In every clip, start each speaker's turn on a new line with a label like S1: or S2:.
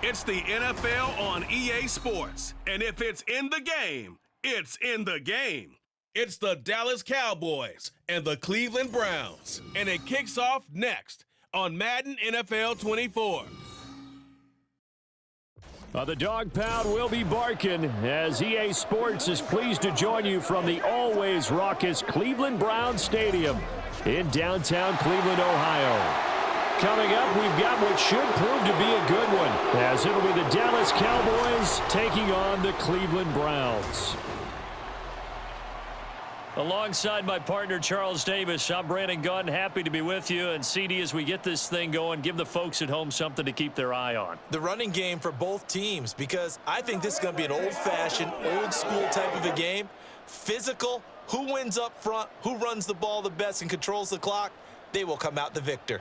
S1: It's the NFL on EA Sports. And if it's in the game, it's in the game. It's the Dallas Cowboys and the Cleveland Browns. And it kicks off next on Madden NFL 24.
S2: The dog pound will be barking as EA Sports is pleased to join you from the always raucous Cleveland Browns Stadium in downtown Cleveland, Ohio. Coming up, we've got what should prove to be a good one, as it'll be the Dallas Cowboys taking on the Cleveland Browns. Alongside my partner, Charles Davis, I'm Brandon Gunn. Happy to be with you. And CD, as we get this thing going, give the folks at home something to keep their eye on.
S3: The running game for both teams, because I think this is going to be an old-fashioned, old-school type of a game. Physical, who wins up front, who runs the ball the best and controls the clock, they will come out the victor.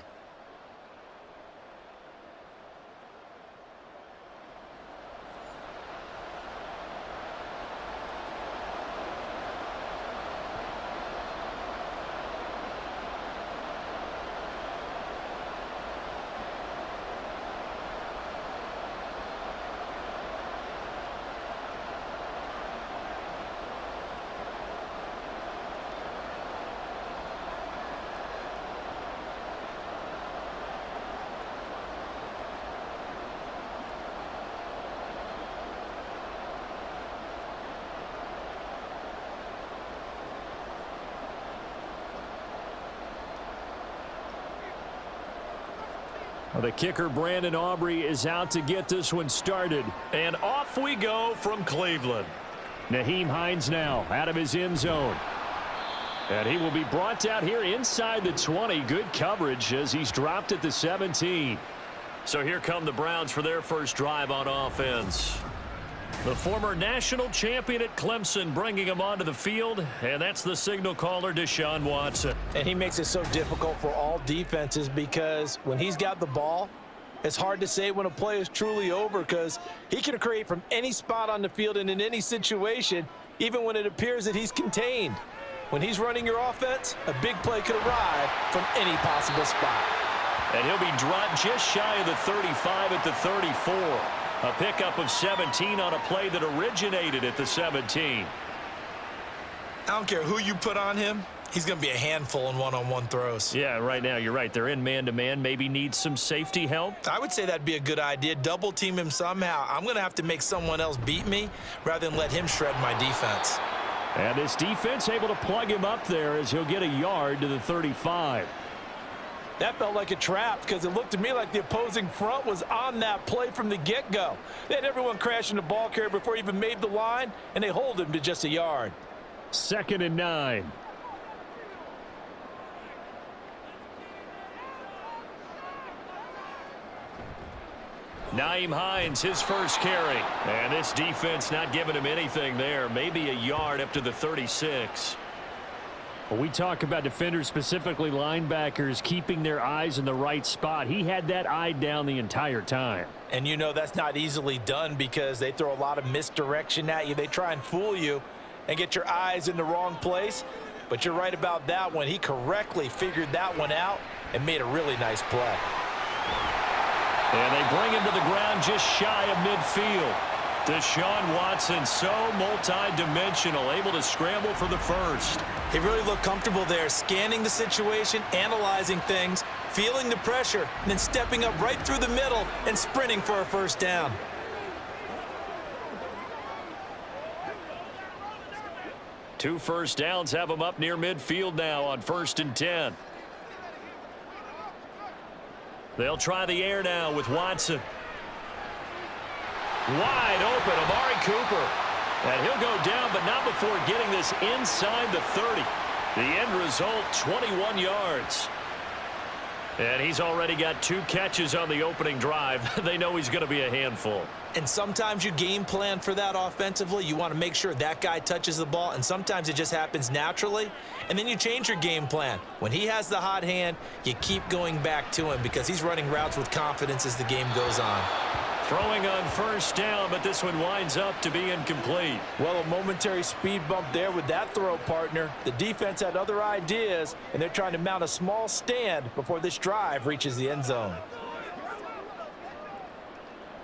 S2: The kicker, Brandon Aubrey, is out to get this one started. And off we go from Cleveland. Nyheim Hines now out of his end zone. And he will be brought down here inside the 20. Good coverage as he's dropped at the 17. So here come the Browns for their first drive on offense. The former national champion at Clemson bringing him onto the field, and that's the signal caller, Deshaun Watson.
S3: And he makes it so difficult for all defenses because when he's got the ball, it's hard to say when a play is truly over because he can create from any spot on the field and in any situation, even when it appears that he's contained. When he's running your offense, a big play could arrive from any possible spot.
S2: And he'll be dropped just shy of the 35 at the 34. A pickup of 17 on a play that originated at the 17.
S3: I don't care who you put on him. He's going to be a handful in one-on-one throws.
S2: Yeah, right now, you're right. They're in man-to-man. Maybe need some safety help.
S3: I would say that'd be a good idea. Double team him somehow. I'm going to have to make someone else beat me rather than let him shred my defense.
S2: And this defense able to plug him up there as he'll get a yard to the 35.
S3: That felt like a trap because it looked to me like the opposing front was on that play from the get-go. They had everyone crashing the ball carrier before he even made the line, and they hold him to just a yard.
S2: 2nd and 9. Nyheim Hines, his first carry. And this defense not giving him anything there. Maybe a yard up to the 36. When we talk about defenders, specifically linebackers, keeping their eyes in the right spot, he had that eye down the entire time.
S3: And you know that's not easily done because they throw a lot of misdirection at you. They try and fool you and get your eyes in the wrong place. But you're right about that one. He correctly figured that one out and made a really nice play.
S2: And they bring him to the ground just shy of midfield. Deshaun Watson, so multi-dimensional, able to scramble for the first.
S3: He really looked comfortable there, scanning the situation, analyzing things, feeling the pressure, and then stepping up right through the middle and sprinting for a first down.
S2: Two first downs have him up near midfield now on 1st and 10. They'll try the air now with Watson. Wide open, Amari Cooper. And he'll go down, but not before getting this inside the 30. The end result, 21 yards. And he's already got 2 catches on the opening drive. They know he's going to be a handful.
S3: And sometimes you game plan for that offensively. You want to make sure that guy touches the ball, and sometimes it just happens naturally. And then you change your game plan. When he has the hot hand, you keep going back to him because he's running routes with confidence as the game goes on.
S2: Throwing on first down, but this one winds up to be incomplete.
S3: Well, a momentary speed bump there with that throw, partner. The defense had other ideas, and they're trying to mount a small stand before this drive reaches the end zone.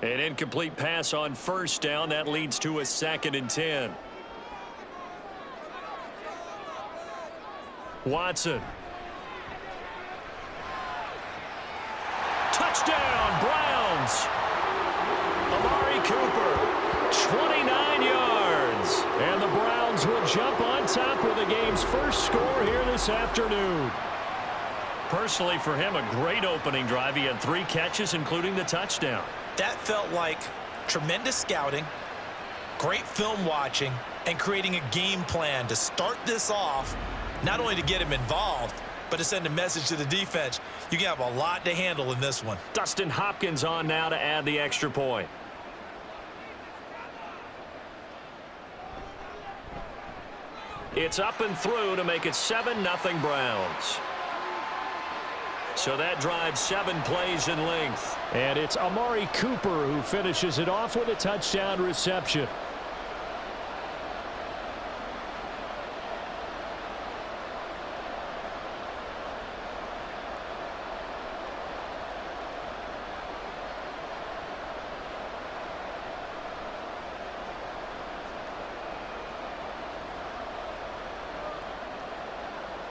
S2: An incomplete pass on first down. That leads to a 2nd and 10. Watson. Touchdown, Browns. Amari Cooper, 29 yards. And the Browns will jump on top with the game's first score here this afternoon. Personally, for him, a great opening drive. He had 3 catches, including the touchdown.
S3: That felt like tremendous scouting, great film watching, and creating a game plan to start this off, not only to get him involved, but to send a message to the defense. You can have a lot to handle in this one.
S2: Dustin Hopkins on now to add the extra point. It's up and through to make it 7-0 Browns. So that drives 7 plays in length.
S4: And it's Amari Cooper who finishes it off with a touchdown reception.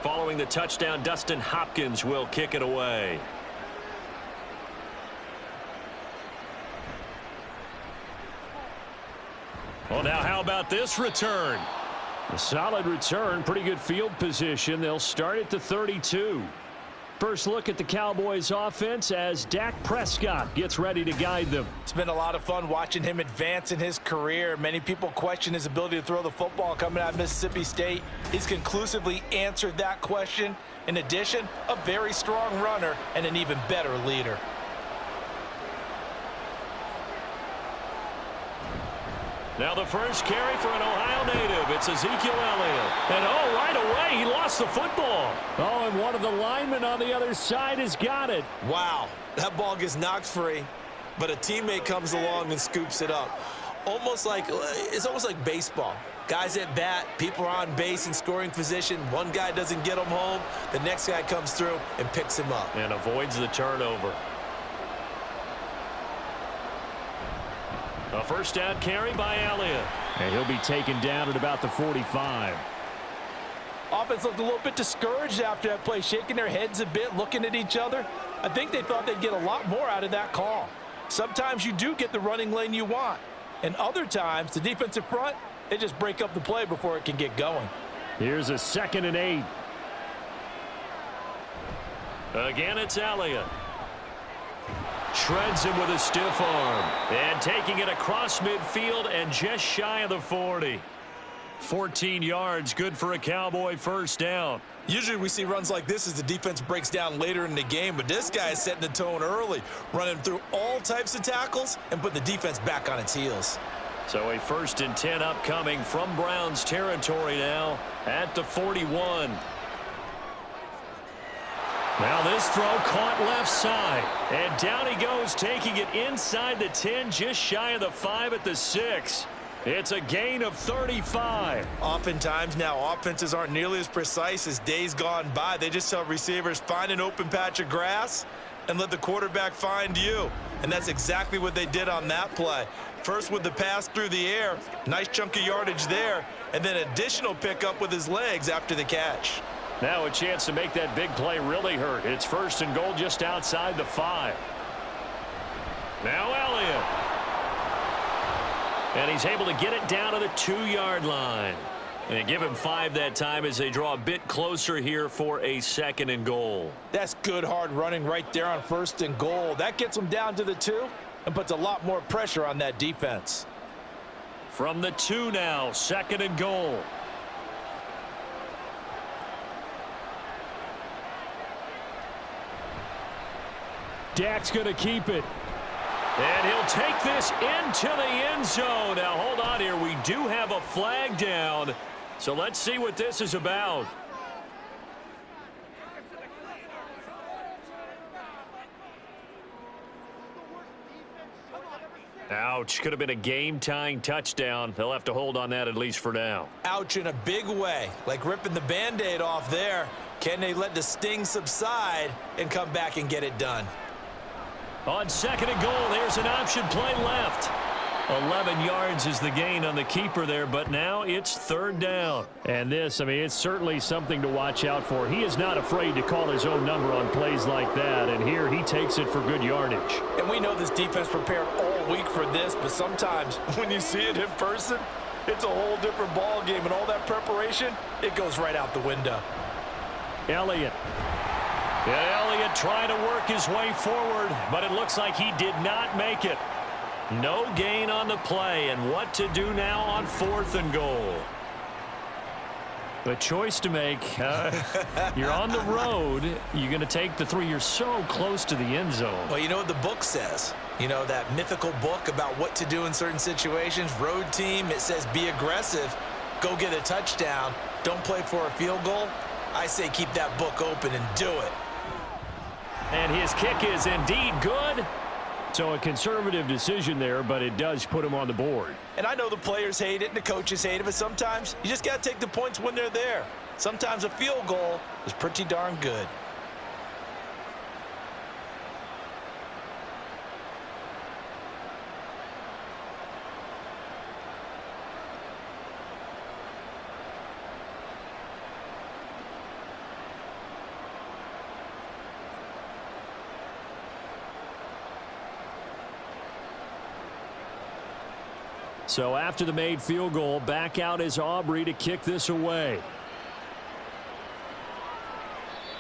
S2: Following the touchdown, Dustin Hopkins will kick it away. Well, now how about this return?
S4: A solid return, pretty good field position. They'll start at the 32. First look at the Cowboys offense as Dak Prescott gets ready to guide them.
S3: It's been a lot of fun watching him advance in his career. Many people question his ability to throw the football coming out of Mississippi State. He's conclusively answered that question. In addition, a very strong runner and an even better leader.
S2: Now the first carry for an Ohio native. It's Ezekiel Elliott. And oh, right away, he lost the football.
S4: Oh, and one of the linemen on the other side has got it.
S3: Wow, that ball gets knocked free, but a teammate comes along and scoops it up. It's almost like baseball. Guys at bat, people are on base in scoring position. One guy doesn't get him home. The next guy comes through and picks him up.
S2: And avoids the turnover. A first down carry by Elliott.
S4: And he'll be taken down at about the 45.
S3: Offense looked a little bit discouraged after that play, shaking their heads a bit, looking at each other. I think they thought they'd get a lot more out of that call. Sometimes you do get the running lane you want. And other times, the defensive front, they just break up the play before it can get going.
S4: Here's a 2nd and 8.
S2: Again, it's Elliott. Shreds him with a stiff arm. And taking it across midfield and just shy of the 40. 14 yards, good for a Cowboy first down.
S3: Usually we see runs like this as the defense breaks down later in the game, but this guy is setting the tone early, running through all types of tackles and putting the defense back on its heels.
S2: So a 1st and 10 upcoming from Browns territory now at the 41. Now this throw caught left side. And down he goes, taking it inside the 10, just shy of the 5 at the 6. It's a gain of 35.
S3: Oftentimes now, offenses aren't nearly as precise as days gone by. They just tell receivers, find an open patch of grass and let the quarterback find you. And that's exactly what they did on that play. First with the pass through the air, nice chunk of yardage there, and then additional pickup with his legs after the catch.
S2: Now a chance to make that big play really hurt. It's 1st and goal just outside the 5. Now Elliott. And he's able to get it down to the 2-yard line. And they give him 5 that time as they draw a bit closer here for a 2nd and goal.
S3: That's good hard running right there on 1st and goal. That gets them down to the 2 and puts a lot more pressure on that defense.
S2: From the 2 now, 2nd and goal.
S4: Dak's going to keep it.
S2: And he'll take this into the end zone. Now, hold on here. We do have a flag down. So let's see what this is about. Ouch. Could have been a game-tying touchdown. They'll have to hold on that at least for now.
S3: Ouch in a big way, like ripping the Band-Aid off there. Can they let the sting subside and come back and get it done?
S4: On second and goal, there's an option play left. 11 yards is the gain on the keeper there, but now it's third down. And this, I mean, it's certainly something to watch out for. He is not afraid to call his own number on plays like that, and here he takes it for good yardage.
S3: And we know this defense prepared all week for this, but sometimes when you see it in person, it's a whole different ball game, and all that preparation, it goes right out the window.
S4: Elliott. Yeah, Elliott trying to work his way forward, but it looks like he did not make it. No gain on the play, and what to do now on fourth and goal. A choice to make. You're on the road. You're going to take the 3. You're so close to the end zone.
S3: Well, you know what the book says. You know, that mythical book about what to do in certain situations. Road team, it says be aggressive. Go get a touchdown. Don't play for a field goal. I say keep that book open and do it.
S4: And his kick is indeed good. So a conservative decision there, but it does put him on the board.
S3: And I know the players hate it and the coaches hate it, but sometimes you just got to take the points when they're there. Sometimes a field goal is pretty darn good.
S4: So after the made field goal, back out is Aubrey to kick this away.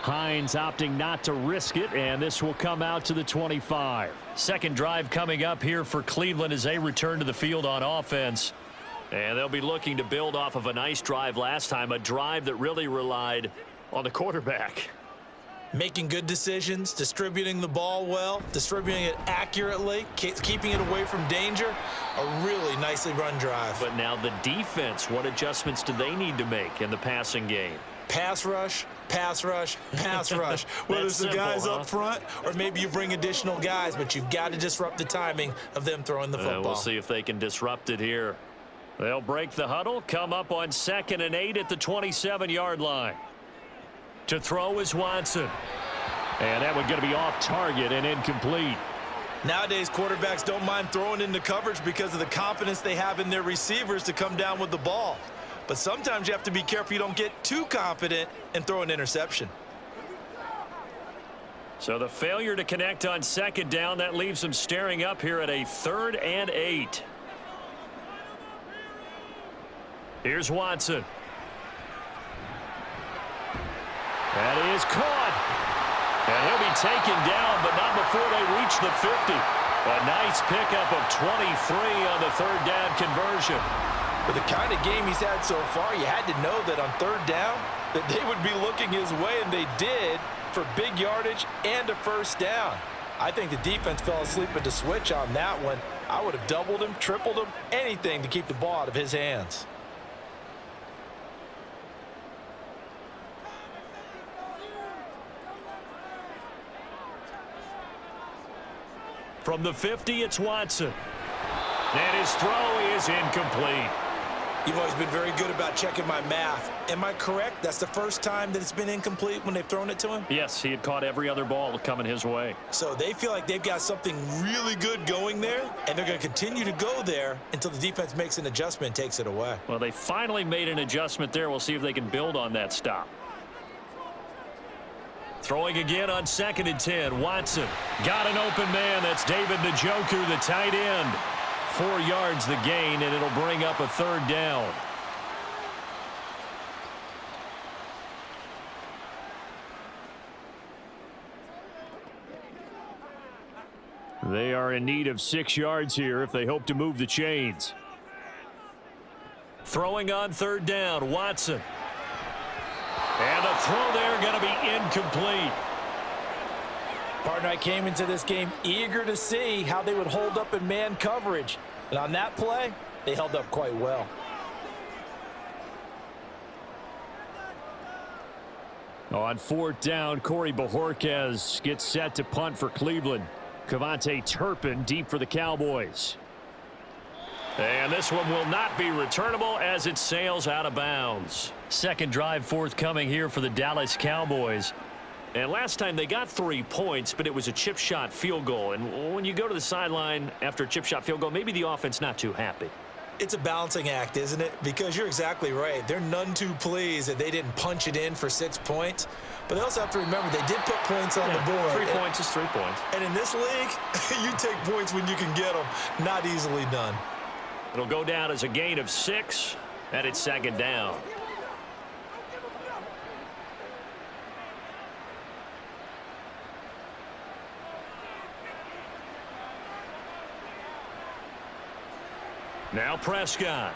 S4: Hines opting not to risk it, and this will come out to the 25. Second drive coming up here for Cleveland as they return to the field on offense. And they'll be looking to build off of a nice drive last time, a drive that really relied on the quarterback.
S3: Making good decisions, distributing the ball well, distributing it accurately, keeping it away from danger. A really nicely run drive.
S4: But now the defense, what adjustments do they need to make in the passing game?
S3: Pass rush, pass rush, pass rush. Whether it's the guys up front or maybe you bring additional guys, but you've got to disrupt the timing of them throwing the football.
S4: We'll see if they can disrupt it here. They'll break the huddle, come up on 2nd and 8 at the 27-yard line. To throw is Watson. And that one going to be off target and incomplete.
S3: Nowadays, quarterbacks don't mind throwing into coverage because of the confidence they have in their receivers to come down with the ball. But sometimes you have to be careful you don't get too confident and throw an interception.
S4: So the failure to connect on 2nd down, that leaves them staring up here at a 3rd and 8. Here's Watson. That is caught. And he'll be taken down, but not before they reach the 50. A nice pickup of 23 on the 3rd down conversion.
S3: With the kind of game he's had so far, you had to know that on 3rd down that they would be looking his way, and they did, for big yardage and a 1st down. I think the defense fell asleep at the switch on that one. I would have doubled him, tripled him, anything to keep the ball out of his hands.
S4: From the 50, it's Watson. And his throw is incomplete.
S3: You've always been very good about checking my math. Am I correct? That's the first time that it's been incomplete when they've thrown it to him?
S4: Yes, he had caught every other ball coming his way.
S3: So they feel like they've got something really good going there, and they're going to continue to go there until the defense makes an adjustment and takes it away.
S4: Well, they finally made an adjustment there. We'll see if they can build on that stop. Throwing again on 2nd and 10. Watson got an open man. That's David Njoku, the tight end. 4 yards the gain, and it'll bring up a 3rd down. They are in need of 6 yards here if they hope to move the chains. Throwing on 3rd down, Watson. And the throw there going to be incomplete.
S3: Partner, I came into this game eager to see how they would hold up in man coverage. And on that play, they held up quite well.
S4: On 4th down, Corey Bojorquez gets set to punt for Cleveland. Cavante Turpin deep for the Cowboys. And this one will not be returnable as it sails out of bounds. Second drive forthcoming here for the Dallas Cowboys. And last time they got 3 points, but it was a chip shot field goal. And when you go to the sideline after a chip shot field goal, maybe the offense not too happy.
S3: It's a balancing act, isn't it? Because you're exactly right. They're none too pleased that they didn't punch it in for 6 points. But they also have to remember they did put points on the board.
S4: 3 points is 3 points.
S3: And in this league, you take points when you can get them. Not easily done.
S4: It'll go down as a gain of 6, and it's second down. Now Prescott.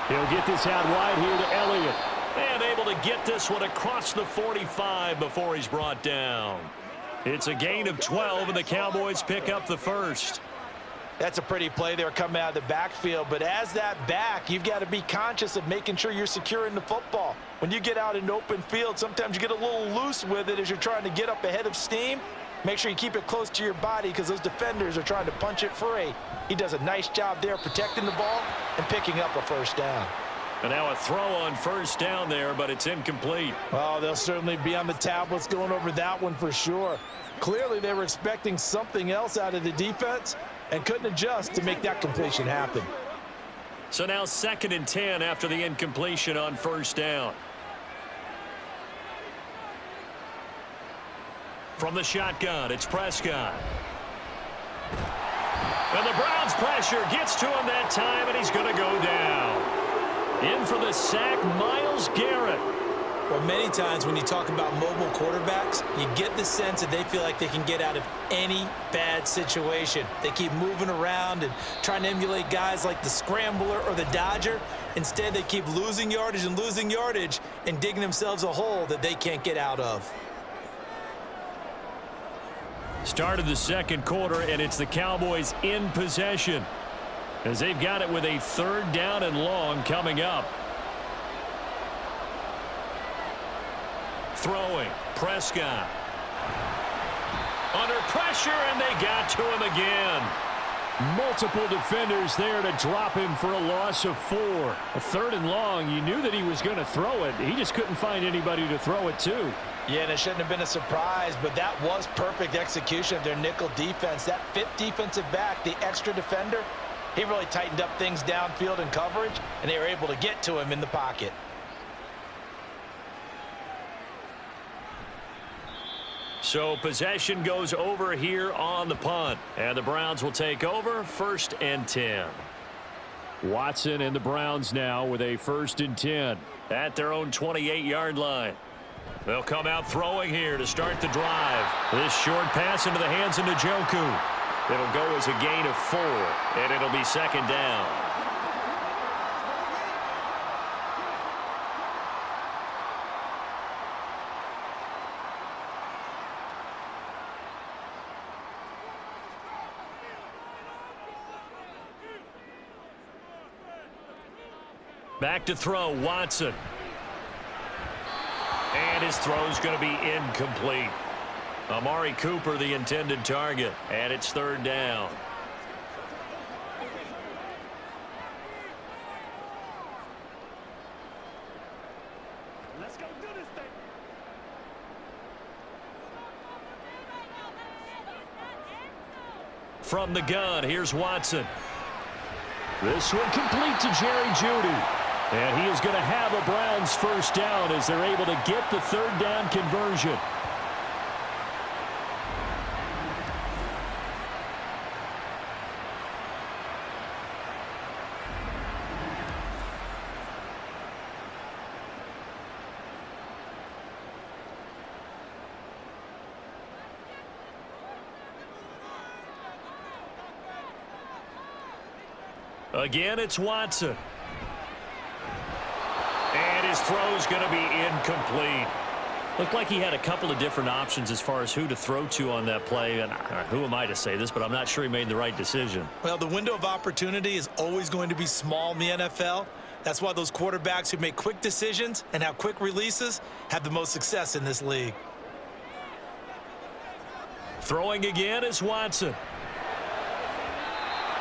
S2: He'll get this out wide here to Elliott.
S4: And able to get this one across the 45 before he's brought down. It's a gain of 12, and the Cowboys pick up the first.
S3: That's a pretty play there coming out of the backfield. But as that back, you've got to be conscious of making sure you're securing the football. When you get out in open field, sometimes you get a little loose with it as you're trying to get up ahead of steam. Make sure you keep it close to your body because those defenders are trying to punch it free. He does a nice job there protecting the ball and picking up a first down.
S4: And now a throw on first down there, but it's incomplete.
S3: Oh, they'll certainly be on the tablets going over that one for sure. Clearly they were expecting something else out of the defense and couldn't adjust to make that completion happen.
S4: So now 2nd and 10 after the incompletion on first down. From the shotgun, it's Prescott. And the Browns pressure gets to him that time, and he's going to go down. In for the sack, Myles Garrett.
S3: Well, many times when you talk about mobile quarterbacks, you get the sense that they feel like they can get out of any bad situation. They keep moving around and trying to emulate guys like the Scrambler or the Dodger. Instead, they keep losing yardage and digging themselves a hole that they can't get out of.
S4: Started the second quarter, and it's the Cowboys in possession as they've got it with a 3rd down and long coming up. Throwing, Prescott. Under pressure, and they got to him again.
S2: Multiple defenders there to drop him for a loss of 4. A 3rd and long, you knew that he was going to throw it. He just couldn't find anybody to throw it to.
S3: Yeah, and it shouldn't have been a surprise, but that was perfect execution of their nickel defense. That 5th defensive back, the extra defender, he really tightened up things downfield in coverage, and they were able to get to him in the pocket.
S4: So possession goes over here on the punt, and the Browns will take over 1st and 10.
S2: Watson and the Browns now with a 1st and 10.
S4: At their own 28-yard line. They'll come out throwing here to start the drive. This short pass into the hands of Njoku. It'll go as a gain of 4, and it'll be 2nd down. Back to throw, Watson. And his throw's going to be incomplete. Amari Cooper, the intended target, and it's 3rd down. Let's go do this thing. From the gun, here's Watson.
S2: This one complete to Jerry Jeudy. And he is going to have a Browns 1st down as they're able to get the 3rd down conversion.
S4: Again, it's Watson. And his throw's going to be incomplete. Looked like he had a couple of different options as far as who to throw to on that play. And who am I to say this, but I'm not sure he made the right decision.
S3: Well, the window of opportunity is always going to be small in the NFL. That's why those quarterbacks who make quick decisions and have quick releases have the most success in this league.
S4: Throwing again is Watson.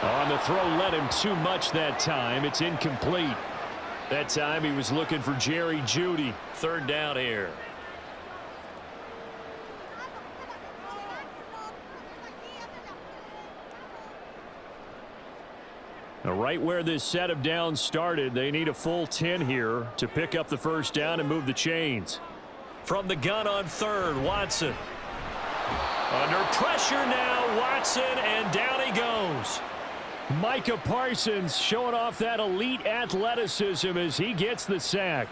S2: On the throw, led him too much that time. It's incomplete. That time he was looking for Jerry Jeudy.
S4: Third down here.
S2: Now, right where this set of downs started, they need a full 10 here to pick up the first down and move the chains.
S4: From the gun on third, Watson. Under pressure now, Watson, and down he goes.
S2: Micah Parsons showing off that elite athleticism as he gets the sack.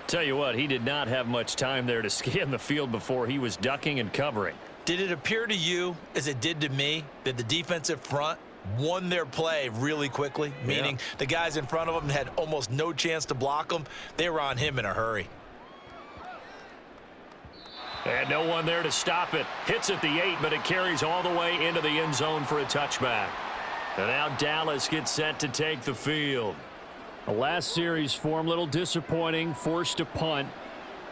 S4: Tell you what, he did not have much time there to scan the field before he was ducking and covering.
S3: Did it appear to you, as it did to me, that the defensive front won their play really quickly? Meaning the guys in front of them had almost no chance to block them. They were on him in a hurry.
S4: And no one there to stop it. Hits at the 8, but it carries all the way into the end zone for a touchback. And now Dallas gets set to take the field.
S2: The last series form a little disappointing, forced a punt.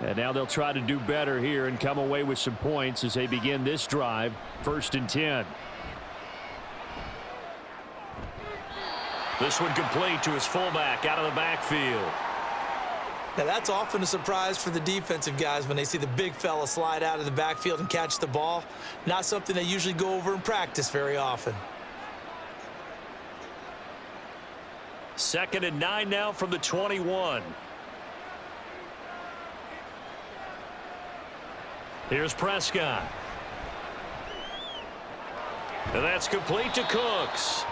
S2: And now they'll try to do better here and come away with some points as they begin this drive. 1st and 10.
S4: This one complete to his fullback out of the backfield.
S3: Now, that's often a surprise for the defensive guys when they see the big fella slide out of the backfield and catch the ball. Not something they usually go over in practice very often.
S4: 2nd and 9 now from the 21. Here's Prescott. And that's complete to Cooks.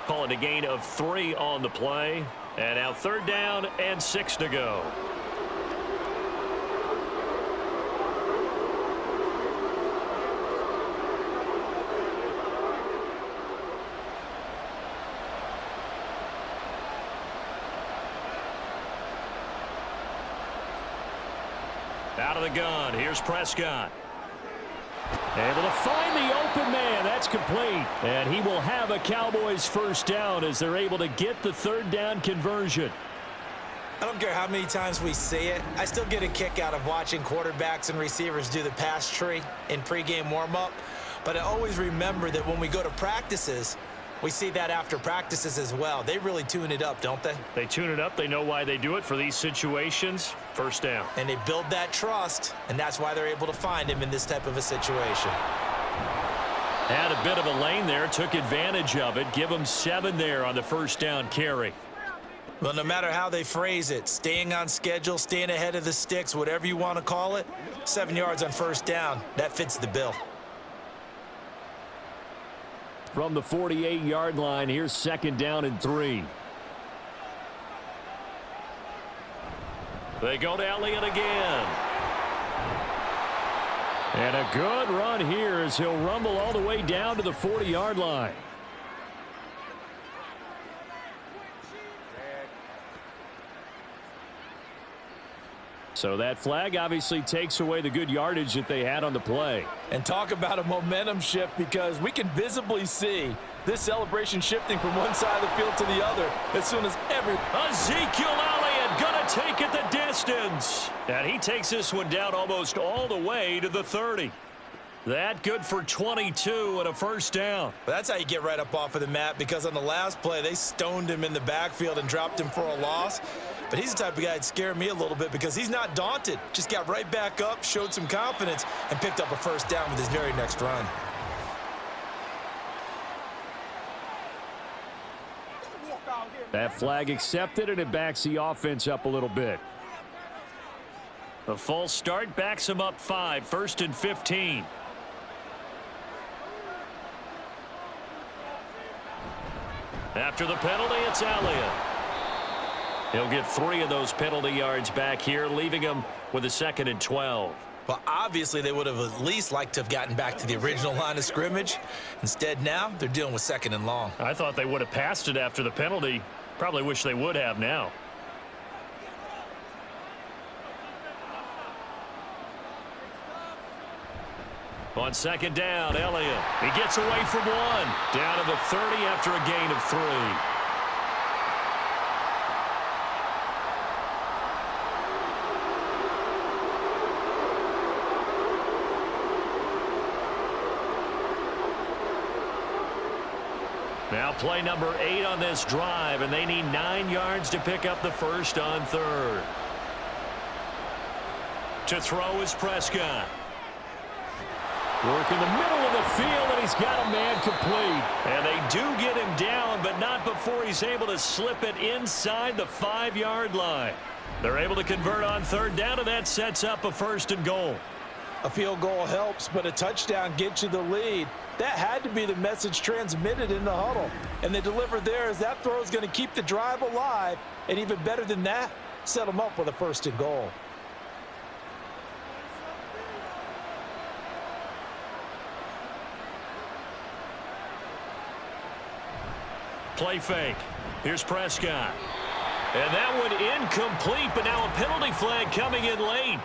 S4: Call it a gain of 3 on the play. And now 3rd down and 6 to go. Out of the gun, here's Prescott.
S2: Able to find the open man. That's complete. And he will have a Cowboys first down as they're able to get the 3rd down conversion.
S3: I don't care how many times we see it. I still get a kick out of watching quarterbacks and receivers do the pass tree in pregame warm-up. But I always remember that when we go to practices, we see that after practices as well. They really tune it up, don't they?
S4: They tune it up. They know why they do it for these situations. First down.
S3: And they build that trust, and that's why they're able to find him in this type of a situation.
S4: Had a bit of a lane there, took advantage of it. Give him 7 there on the first down carry.
S3: Well, no matter how they phrase it, staying on schedule, staying ahead of the sticks, whatever you want to call it, 7 yards on first down, that fits the bill.
S2: From the 48-yard line, here's 2nd down and 3.
S4: They go to Elliott again.
S2: And a good run here as he'll rumble all the way down to the 40-yard line. So that flag obviously takes away the good yardage that they had on the play.
S3: And talk about a momentum shift, because we can visibly see this celebration shifting from one side of the field to the other as soon as
S4: Ezekiel Elliott gonna take it the distance. And he takes this one down almost all the way to the 30. That good for 22 and a first down.
S3: That's how you get right up off of the mat, because on the last play, they stoned him in the backfield and dropped him for a loss. But he's the type of guy that scared me a little bit, because he's not daunted. Just got right back up, showed some confidence, and picked up a first down with his very next run.
S2: That flag accepted, and it backs the offense up a little bit.
S4: The false start backs him up 5, 1st and 15. After the penalty, it's Elliott. He'll get 3 of those penalty yards back here, leaving him with a 2nd and 12.
S3: Well, obviously, they would have at least liked to have gotten back to the original line of scrimmage. Instead, now they're dealing with 2nd and long.
S4: I thought they would have passed it after the penalty. Probably wish they would have now. On 2nd down, Elliott. He gets away from 1. Down to the 30 after a gain of 3. Now play number 8 on this drive, and they need 9 yards to pick up the first on 3rd. To throw is Prescott.
S2: Work in the middle of the field, and he's got a man complete.
S4: And they do get him down, but not before he's able to slip it inside the 5-yard line. They're able to convert on 3rd down, and that sets up a 1st and goal.
S3: A field goal helps, but a touchdown gets you the lead. That had to be the message transmitted in the huddle. And they delivered there as that throw is going to keep the drive alive. And even better than that, set them up with a 1st and goal.
S4: Play fake. Here's Prescott. And that one incomplete, but now a penalty flag coming in late.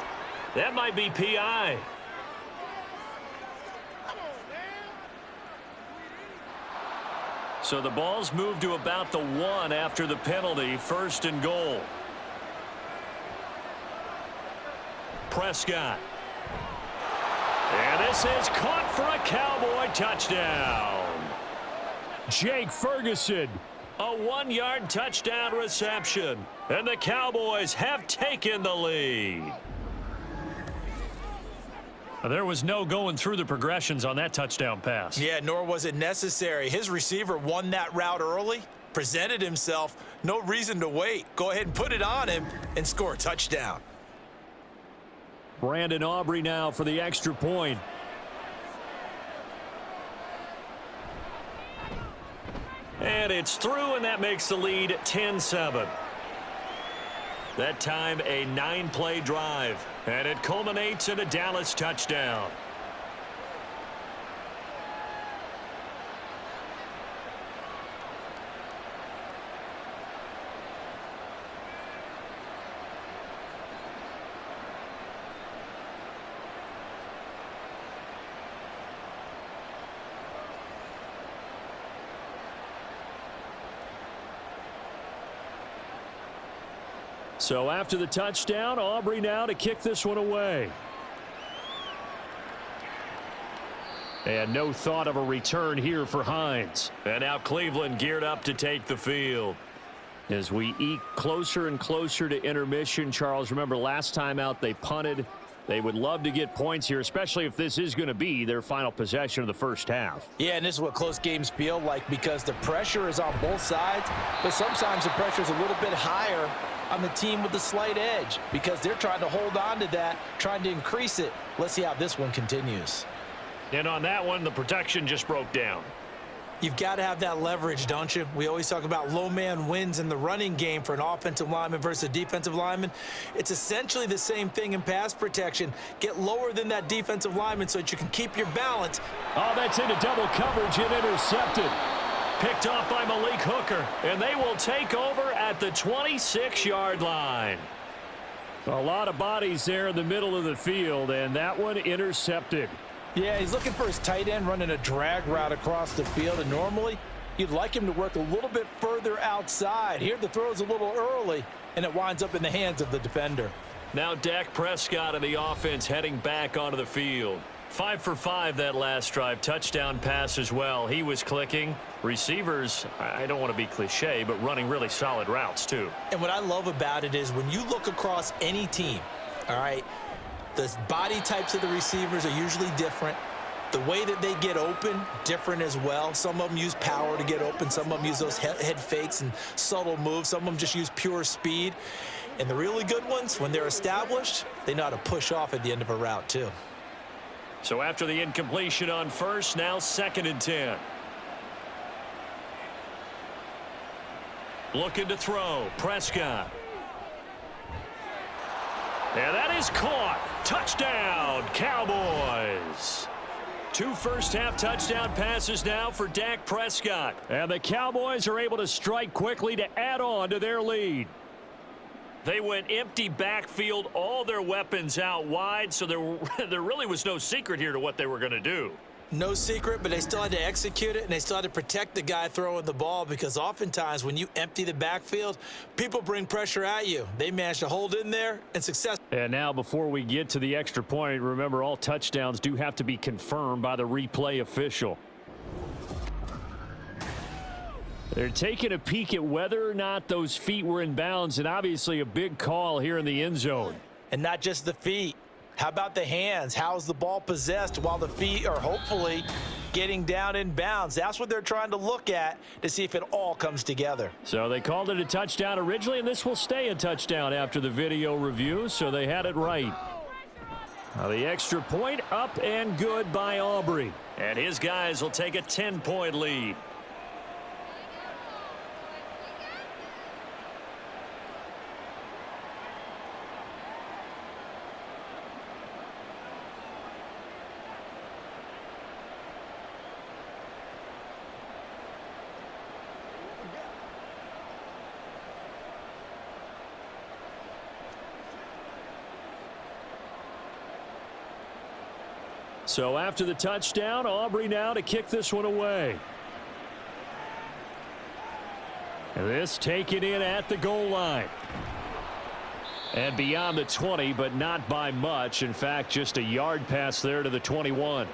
S4: That might be PI. So the ball's moved to about the 1 after the penalty. 1st and goal. Prescott. And this is caught for a Cowboy touchdown.
S2: Jake Ferguson.
S4: A 1-yard touchdown reception. And the Cowboys have taken the lead. There was no going through the progressions on that touchdown pass.
S3: Yeah, nor was it necessary. His receiver won that route early, presented himself, no reason to wait. Go ahead and put it on him and score a touchdown.
S2: Brandon Aubrey now for the extra point.
S4: And it's through, and that makes the lead 10-7. That time a 9-play drive, and it culminates in a Dallas touchdown.
S2: So after the touchdown, Aubrey now to kick this one away. And no thought of a return here for Hines.
S4: And now Cleveland geared up to take the field.
S2: As we eke closer and closer to intermission, Charles, remember last time out they punted. They would love to get points here, especially if this is going to be their final possession of the first half.
S3: Yeah, and this is what close games feel like because the pressure is on both sides, but sometimes the pressure is a little bit higher on the team with the slight edge because they're trying to hold on to that, trying to increase it. Let's see how this one continues.
S4: And on that one, the protection just broke down.
S3: You've got to have that leverage, don't you? We always talk about low man wins in the running game for an offensive lineman versus a defensive lineman. It's essentially the same thing in pass protection. Get lower than that defensive lineman so that you can keep your balance.
S2: Oh, that's into double coverage and intercepted.
S4: Picked off by Malik Hooker, and they will take over at the 26-yard line.
S2: A lot of bodies there in the middle of the field, and that one intercepted.
S3: Yeah, he's looking for his tight end running a drag route across the field, and normally you'd like him to work a little bit further outside. Here the throw's a little early, and it winds up in the hands of the defender.
S4: Now Dak Prescott and the offense heading back onto the field. 5 for 5 that last drive. Touchdown pass as well. He was clicking. Receivers, I don't want to be cliche, but running really solid routes too.
S3: And what I love about it is when you look across any team, all right, the body types of the receivers are usually different. The way that they get open, different as well. Some of them use power to get open. Some of them use those head fakes and subtle moves. Some of them just use pure speed. And the really good ones, when they're established, they know how to push off at the end of a route too.
S4: So after the incompletion on first, now 2nd and 10. Looking to throw, Prescott. And that is caught. Touchdown, Cowboys. 2 first-half touchdown passes now for Dak Prescott.
S2: And the Cowboys are able to strike quickly to add on to their lead.
S4: They went empty backfield, all their weapons out wide, so there really was no secret here to what they were going to do.
S3: No secret, but they still had to execute it, and they still had to protect the guy throwing the ball because oftentimes when you empty the backfield, people bring pressure at you. They managed to hold in there and success.
S2: And now before we get to the extra point, remember all touchdowns do have to be confirmed by the replay official. They're taking a peek at whether or not those feet were in bounds, and obviously a big call here in the end zone.
S3: And not just the feet. How about the hands? How's the ball possessed while the feet are hopefully getting down in bounds? That's what they're trying to look at to see if it all comes together.
S2: So they called it a touchdown originally, and this will stay a touchdown after the video review, so they had it right. Now the extra point up and good by Aubrey.
S4: And his guys will take a 10-point lead.
S2: So after the touchdown, Aubrey now to kick this one away. And this taken in at the goal line. And beyond the 20, but not by much. In fact, just a yard pass there to the 21.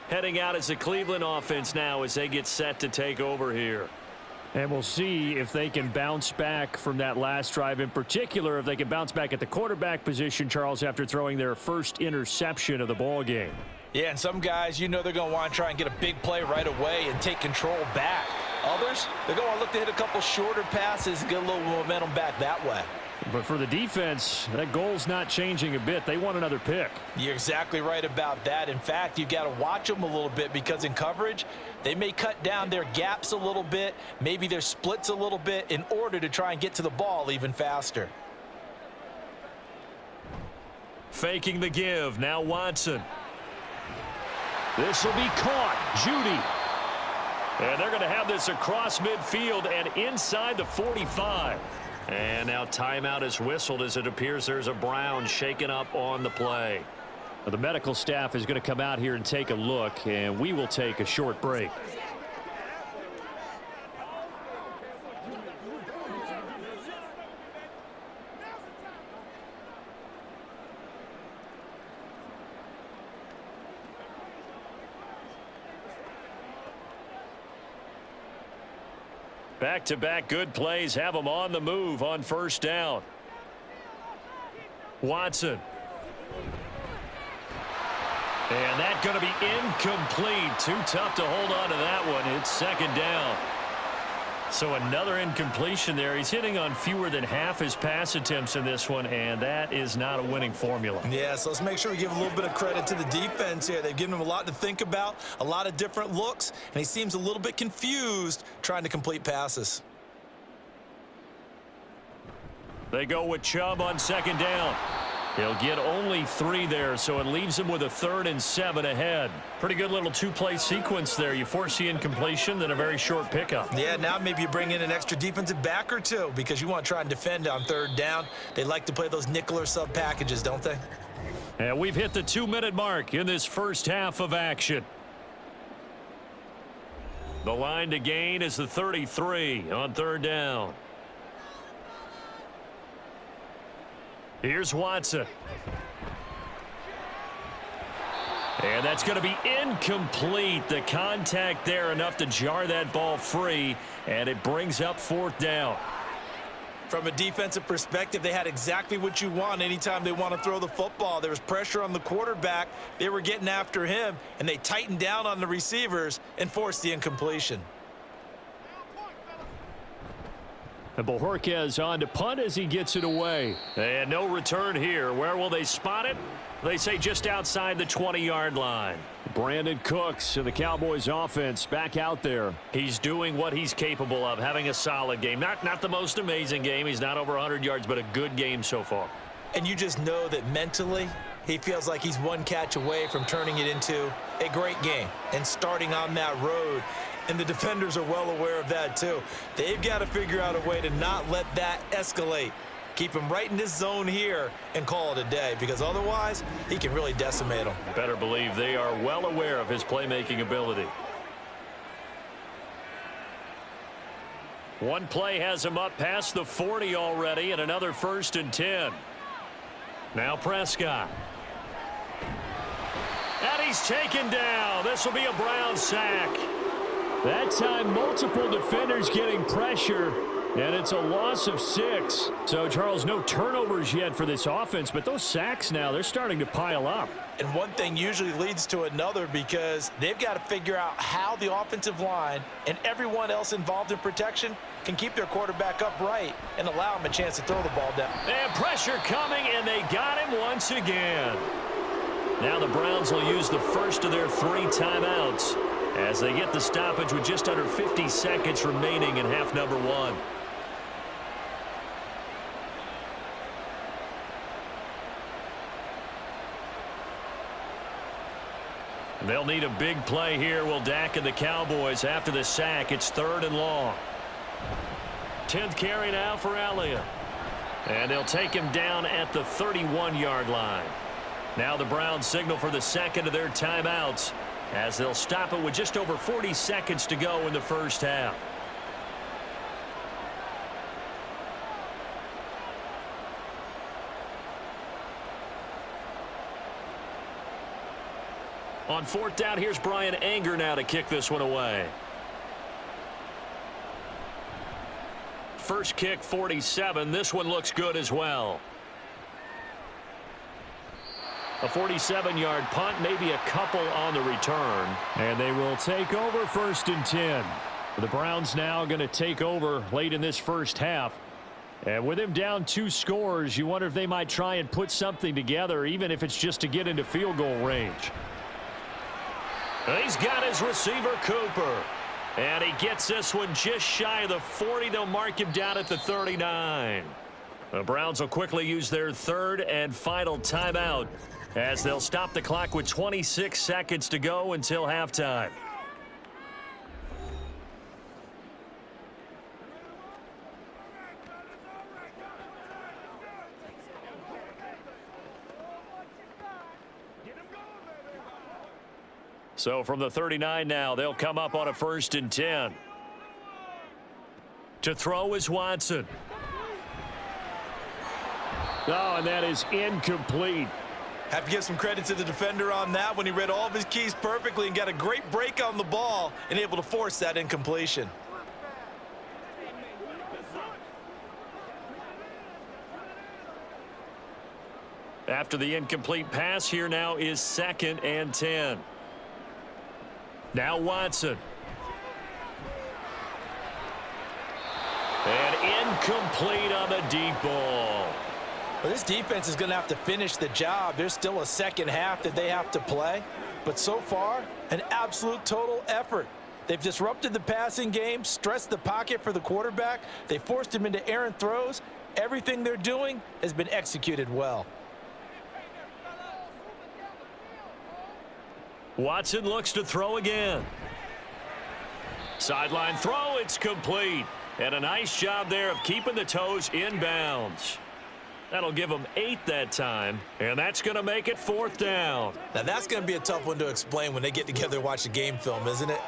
S4: Heading out as the Cleveland offense now as they get set to take over here.
S2: And we'll see if they can bounce back from that last drive, in particular if they can bounce back at the quarterback position, Charles, after throwing their first interception of the ball game.
S3: Yeah, and some guys, you know, they're going to want to try and get a big play right away and take control back. Others, they're going to look to hit a couple shorter passes and get a little momentum back that way.
S2: But for the defense, that goal's not changing a bit. They want another pick.
S3: You're exactly right about that. In fact, you've got to watch them a little bit because in coverage, they may cut down their gaps a little bit, maybe their splits a little bit in order to try and get to the ball even faster.
S4: Faking the give. Now Watson.
S2: This will be caught. Judy.
S4: And they're going to have this across midfield and inside the 45. And now timeout is whistled as it appears there's a Brown shaken up on the play.
S2: The medical staff is going to come out here and take a look, and we will take a short break.
S4: Back-to-back good plays have them on the move on first down. Watson. And that's going to be incomplete. Too tough to hold on to that one. It's second down. So another incompletion there. He's hitting on fewer than half his pass attempts in this one, and that is not a winning formula.
S3: Yeah, so let's make sure we give a little bit of credit to the defense here. They've given him a lot to think about, a lot of different looks, and he seems a little bit confused trying to complete passes.
S4: They go with Chubb on second down. He'll get only 3 there, so it leaves him with a 3rd and 7 ahead. Pretty good little two-play sequence there. You force the incompletion, then a very short pickup.
S3: Yeah, now maybe you bring in an extra defensive back or two because you want to try and defend on third down. They like to play those nickel or sub packages, don't they?
S4: And we've hit the 2-minute mark in this first half of action. The line to gain is the 33 on third down. Here's Watson. And that's going to be incomplete. The contact there enough to jar that ball free, and it brings up fourth down.
S3: From a defensive perspective, they had exactly what you want anytime they want to throw the football. There was pressure on the quarterback. They were getting after him, and they tightened down on the receivers and forced the incompletion.
S2: And Bojorquez on to punt as he gets it away.
S4: And no return here. Where will they spot it? They say just outside the 20-yard line.
S2: Brandon Cooks and the Cowboys offense back out there.
S4: He's doing what he's capable of, having a solid game. Not the most amazing game. He's not over 100 yards, but a good game so far.
S3: And you just know that mentally, he feels like he's one catch away from turning it into a great game and starting on that road. And the defenders are well aware of that, too. They've got to figure out a way to not let that escalate. Keep him right in this zone here and call it a day, because otherwise he can really decimate them.
S4: Better believe they are well aware of his playmaking ability. One play has him up past the 40 already, and another 1st and 10. Now Prescott. And he's taken down. This will be a Brown sack.
S2: That time, multiple defenders getting pressure, and it's a loss of 6. So, Charles, no turnovers yet for this offense, but those sacks now, they're starting to pile up.
S3: And one thing usually leads to another because they've got to figure out how the offensive line and everyone else involved in protection can keep their quarterback upright and allow him a chance to throw the ball down.
S4: And pressure coming, and they got him once again. Now the Browns will use the first of their 3 timeouts as they get the stoppage with just under 50 seconds remaining in half number 1. They'll need a big play here. Will Dak and the Cowboys after the sack. It's 3rd and long. 10th carry now for Elliott. And they'll take him down at the 31-yard line. Now the Browns signal for the second of their timeouts as they'll stop it with just over 40 seconds to go in the first half. On 4th down, here's Brian Anger now to kick this one away. First kick, 47. This one looks good as well. A 47-yard punt, maybe a couple on the return.
S2: And they will take over 1st and 10. The Browns now going to take over late in this first half. And with him down 2 scores, you wonder if they might try and put something together, even if it's just to get into field goal range.
S4: He's got his receiver, Cooper. And he gets this one just shy of the 40. They'll mark him down at the 39. The Browns will quickly use their 3rd and final timeout as they'll stop the clock with 26 seconds to go until halftime. So from the 39 now, they'll come up on a 1st and 10. To throw is Watson.
S2: Oh, and that is incomplete.
S3: Have to give some credit to the defender on that when he read all of his keys perfectly and got a great break on the ball and able to force that incompletion.
S4: After the incomplete pass, here now is 2nd and 10. Now Watson. And incomplete on the deep ball.
S3: Well, this defense is going to have to finish the job. There's still a second half that they have to play. But so far, an absolute total effort. They've disrupted the passing game, stressed the pocket for the quarterback. They forced him into errant throws. Everything they're doing has been executed well.
S4: Watson looks to throw again. Sideline throw, it's complete. And a nice job there of keeping the toes inbounds. That'll give them 8 that time, and that's going to make it 4th down.
S3: Now, that's going to be a tough one to explain when they get together and watch the game film, isn't it?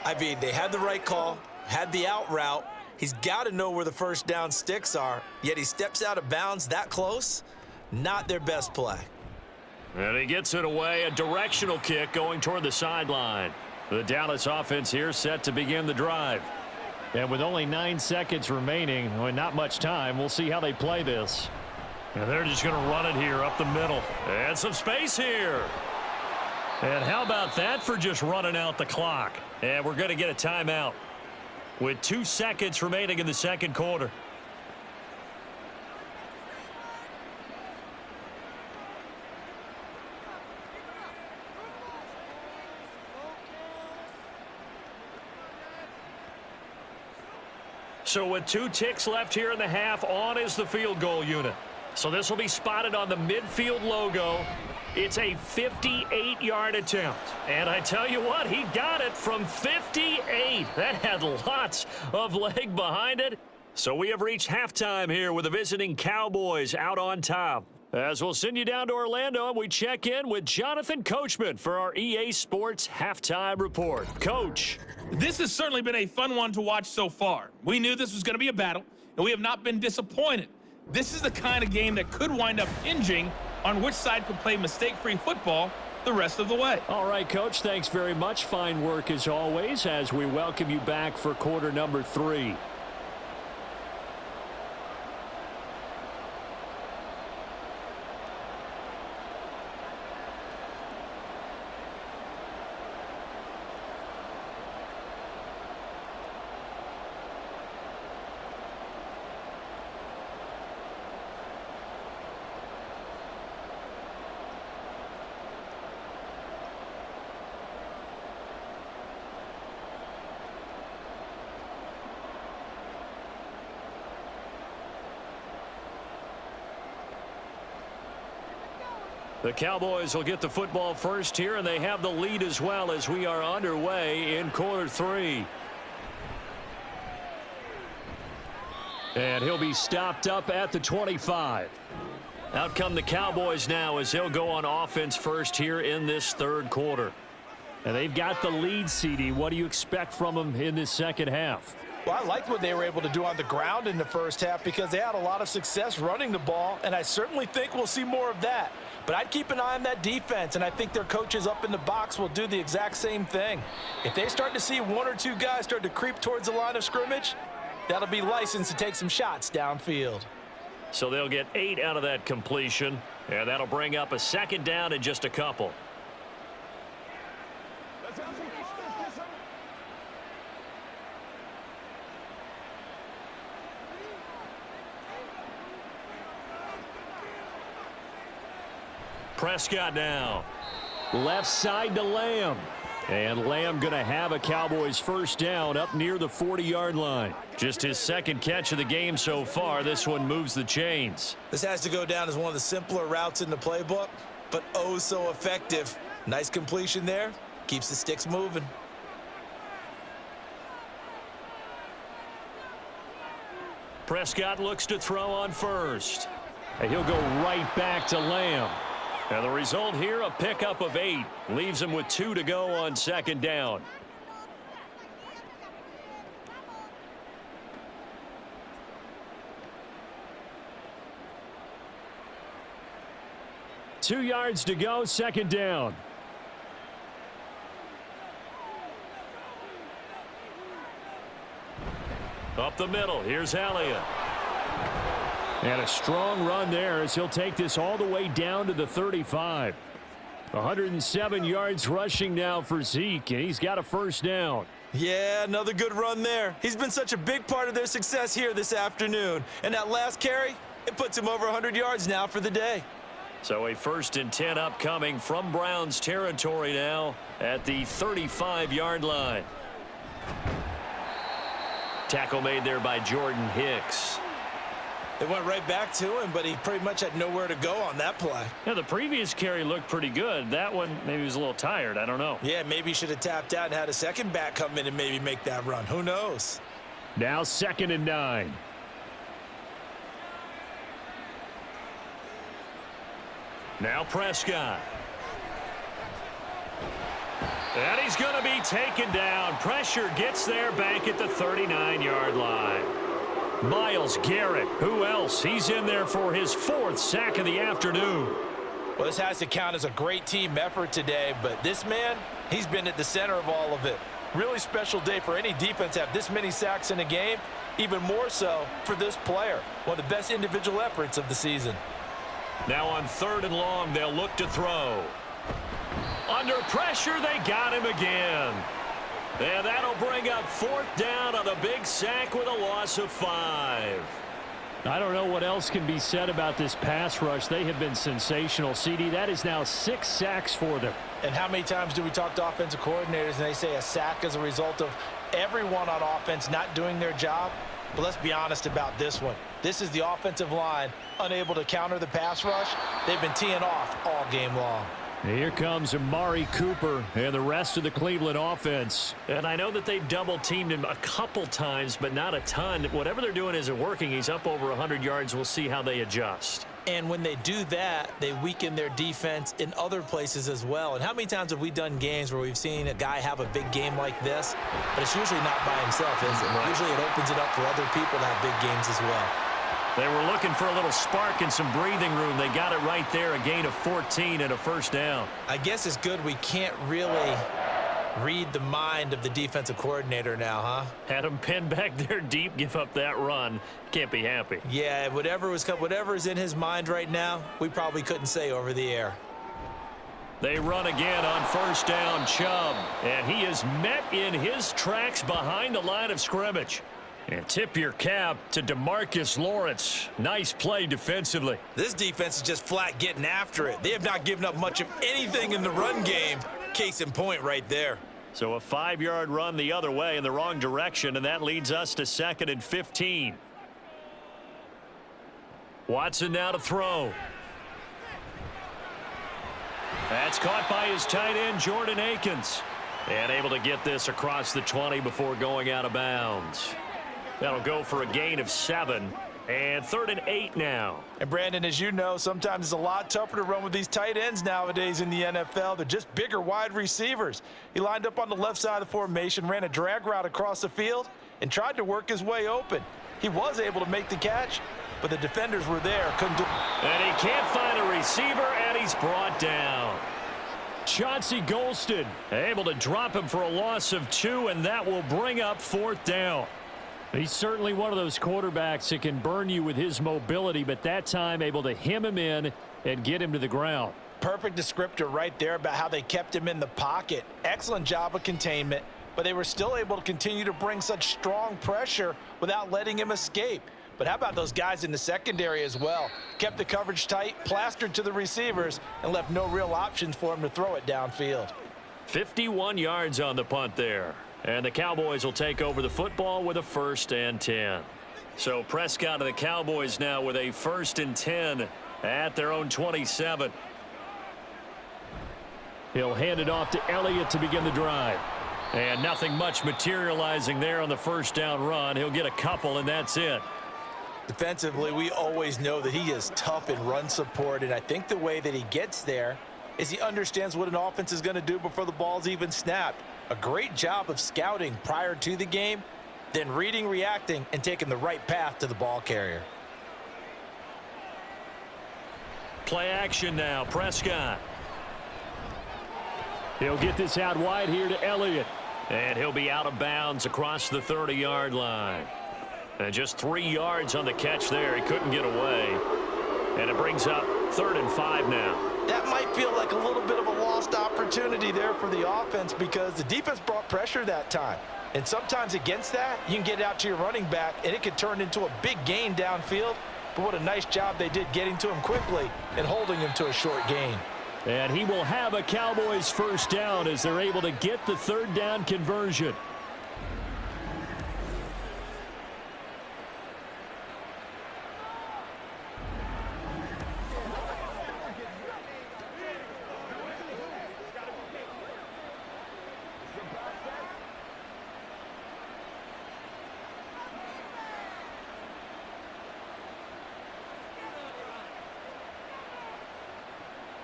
S3: I mean, they had the right call, had the out route. He's got to know where the first down sticks are, yet he steps out of bounds that close. Not their best play.
S4: And he gets it away, a directional kick going toward the sideline. The Dallas offense here set to begin the drive.
S2: And with only 9 seconds remaining, and not much time, we'll see how they play this.
S4: And they're just going to run it here up the middle. And some space here. And how about that for just running out the clock? And we're going to get a timeout with 2 seconds remaining in the second quarter. So with 2 ticks left here in the half, on is the field goal unit. So this will be spotted on the midfield logo. It's a 58-yard attempt. And I tell you what, he got it from 58. That had lots of leg behind it. So we have reached halftime here with the visiting Cowboys out on top. As we'll send you down to Orlando, and we check in with Jonathan Coachman for our EA Sports Halftime Report. Coach.
S5: This has certainly been a fun one to watch so far. We knew this was going to be a battle, and we have not been disappointed. This is the kind of game that could wind up hinging on which side could play mistake-free football the rest of the way.
S2: All right, Coach, thanks very much. Fine work as always as we welcome you back for quarter number 3. The Cowboys will get the football first here, and they have the lead as well as we are underway in quarter 3. And he'll be stopped up at the 25. Out come the Cowboys now as they'll go on offense first here in this third quarter. And they've got the lead, CD. What do you expect from them in this second half?
S3: Well, I liked what they were able to do on the ground in the first half because they had a lot of success running the ball, and I certainly think we'll see more of that. But I'd keep an eye on that defense, and I think their coaches up in the box will do the exact same thing. If they start to see 1 or 2 guys start to creep towards the line of scrimmage, that'll be licensed to take some shots downfield.
S2: So they'll get 8 out of that completion, and that'll bring up a second down in just a couple. Prescott now. Left side to Lamb. And Lamb going to have a Cowboys first down up near the 40-yard line. Just his second catch of the game so far. This one moves the chains.
S3: This has to go down as one of the simpler routes in the playbook, but oh so effective. Nice completion there. Keeps the sticks moving.
S2: Prescott looks to throw on first. And he'll go right back to Lamb. And the result here, a pickup of 8. Leaves him with 2 to go on second down. Two yards to go, second down. Up the middle, here's Elliott. And a strong run there as he'll take this all the way down to the 35. 107 yards rushing now for Zeke, and he's got a first down.
S3: Yeah, another good run there. He's been such a big part of their success here this afternoon. And that last carry, it puts him over 100 yards now for the day.
S2: So a 1st and 10 upcoming from Browns territory now at the 35-yard line. Tackle made there by Jordan Hicks.
S3: They went right back to him, but he pretty much had nowhere to go on that play.
S2: Yeah, the previous carry looked pretty good. That one, maybe he was a little tired. I don't know.
S3: Yeah, maybe he should have tapped out and had a second back come in and maybe make that run. Who knows?
S2: Now 2nd and 9. Now Prescott. And he's going to be taken down. Pressure gets there back at the 39-yard line. Myles Garrett, who else? He's in there for his 4th sack of the afternoon.
S3: Well, this has to count as a great team effort today, but this man, he's been at the center of all of it. Really special day for any defense to have this many sacks in a game, even more so for this player. One of the best individual efforts of the season.
S2: Now on 3rd and long, they'll look to throw. Under pressure, they got him again. And that'll bring up 4th down on a big sack with a loss of 5. I don't know what else can be said about this pass rush. They have been sensational. CD, that is now 6 sacks for them.
S3: And how many times do we talk to offensive coordinators and they say a sack is a result of everyone on offense not doing their job? But let's be honest about this one. This is the offensive line unable to counter the pass rush. They've been teeing off all game long.
S2: Here comes Amari Cooper and the rest of the Cleveland offense. And I know that they've double-teamed him a couple times, but not a ton. Whatever they're doing isn't working. He's up over 100 yards. We'll see how they adjust.
S3: And when they do that, they weaken their defense in other places as well. And how many times have we done games where we've seen a guy have a big game like this, but it's usually not by himself, is it? Right. Usually it opens it up for other people to have big games as well.
S4: They were looking for a little spark and some breathing room. They got it right there, a gain of 14 and a first down.
S3: I guess it's good we can't really read the mind of the defensive coordinator now, huh?
S4: Had him pinned back there deep, give up that run. Can't be happy.
S3: Yeah, whatever is in his mind right now, we probably couldn't say over the air.
S4: They run again on first down, Chubb. And he is met in his tracks behind the line of scrimmage. And tip your cap to DeMarcus Lawrence. Nice play defensively.
S3: This defense is just flat getting after it. They have not given up much of anything in the run game. Case in point right there.
S4: So a 5-yard run the other way in the wrong direction, and that leads us to 2nd and 15. Watson now to throw. That's caught by his tight end, Jordan Akins. And able to get this across the 20 before going out of bounds. That'll go for a gain of 7. And 3rd and 8 now.
S3: And Brandon, as you know, sometimes it's a lot tougher to run with these tight ends nowadays in the NFL. They're just bigger wide receivers. He lined up on the left side of the formation, ran a drag route across the field, and tried to work his way open. He was able to make the catch, but the defenders were there. Couldn't do.
S4: And he can't find a receiver, and he's brought down. Chauncey Golston able to drop him for a loss of 2, and that will bring up 4th down.
S2: He's certainly one of those quarterbacks that can burn you with his mobility, but that time able to hem him in and get him to the ground.
S3: Perfect descriptor right there about how they kept him in the pocket. Excellent job of containment, but they were still able to continue to bring such strong pressure without letting him escape. But how about those guys in the secondary as well? Kept the coverage tight, plastered to the receivers, and left no real options for him to throw it downfield.
S4: 51 yards on the punt there. And the Cowboys will take over the football with a 1st and 10. So Prescott of the Cowboys now with a 1st and 10 at their own 27.
S2: He'll hand it off to Elliott to begin the drive.
S4: And nothing much materializing there on the first down run. He'll get a couple, and that's it.
S3: Defensively, we always know that he is tough in run support, and I think the way that he gets there is he understands what an offense is going to do before the ball's even snapped. A great job of scouting prior to the game, then reading, reacting, and taking the right path to the ball carrier.
S4: Play action now, Prescott.
S2: He'll get this out wide here to Elliott.
S4: And he'll be out of bounds across the 30-yard line. And just 3 yards on the catch there. He couldn't get away. And it brings up 3rd and 5 now.
S3: That might feel like a little bit of a lost opportunity there for the offense because the defense brought pressure that time. And sometimes against that, you can get out to your running back, and it could turn into a big gain downfield. But what a nice job they did getting to him quickly and holding him to a short gain.
S2: And he will have a Cowboys 1st down as they're able to get the 3rd down conversion.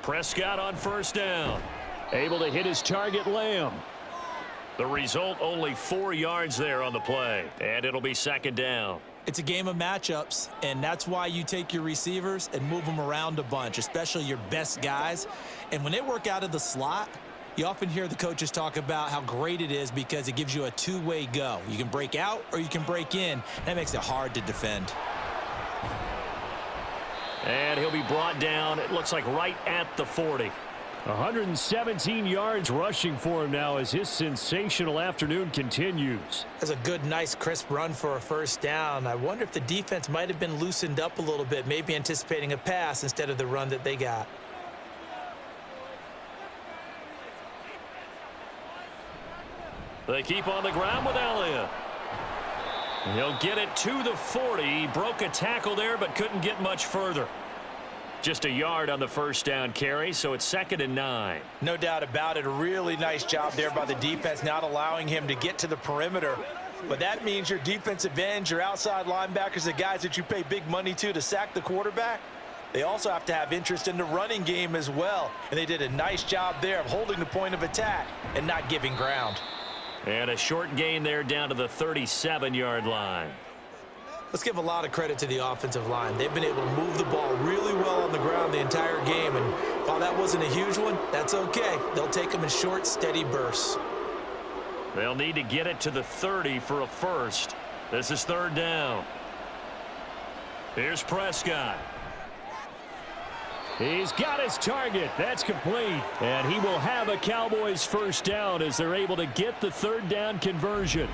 S4: Prescott on 1st down.
S2: Able to hit his target, Lamb.
S4: The result, only 4 yards there on the play. And it'll be 2nd down.
S6: It's a game of matchups, and that's why you take your receivers and move them around a bunch, especially your best guys. And when they work out of the slot, you often hear the coaches talk about how great it is because it gives you a two-way go. You can break out or you can break in. That makes it hard to defend.
S4: And he'll be brought down, it looks like right at the 40.
S2: 117 yards rushing for him now as his sensational afternoon continues.
S3: That's a good, nice, crisp run for a 1st down. I wonder if the defense might have been loosened up a little bit, maybe anticipating a pass instead of the run that they got.
S4: They keep on the ground with Elliott. He'll get it to the 40. He broke a tackle there, but couldn't get much further. Just a yard on the 1st down carry, so it's 2nd and 9.
S3: No doubt about it. A really nice job there by the defense, not allowing him to get to the perimeter. But that means your defensive ends, your outside linebackers, the guys that you pay big money to sack the quarterback, they also have to have interest in the running game as well. And they did a nice job there of holding the point of attack and not giving ground.
S4: And a short gain there down to the 37-yard line.
S3: Let's give a lot of credit to the offensive line. They've been able to move the ball really well on the ground the entire game, and while that wasn't a huge one, that's okay. They'll take them in short, steady bursts.
S4: They'll need to get it to the 30 for a first. This is third down. Here's Prescott.
S2: He's got his target. That's complete. And he will have a Cowboys first down as they're able to get the third down conversion.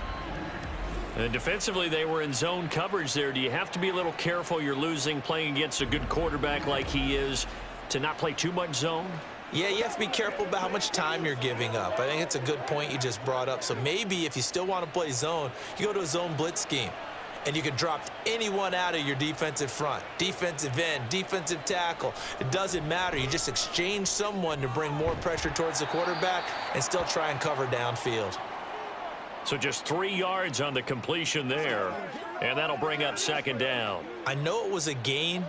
S4: And defensively, they were in zone coverage there. Do you have to be a little careful? You're losing playing against a good quarterback like he is to not play too much zone?
S3: Yeah, you have to be careful about how much time you're giving up. I think it's a good point you just brought up. So maybe if you still want to play zone, you go to a zone blitz scheme. And you can drop anyone out of your defensive front, defensive end, defensive tackle. It doesn't matter. You just exchange someone to bring more pressure towards the quarterback and still try and cover downfield.
S4: So just 3 yards on the completion there, and that'll bring up second down.
S3: I know it was a gain,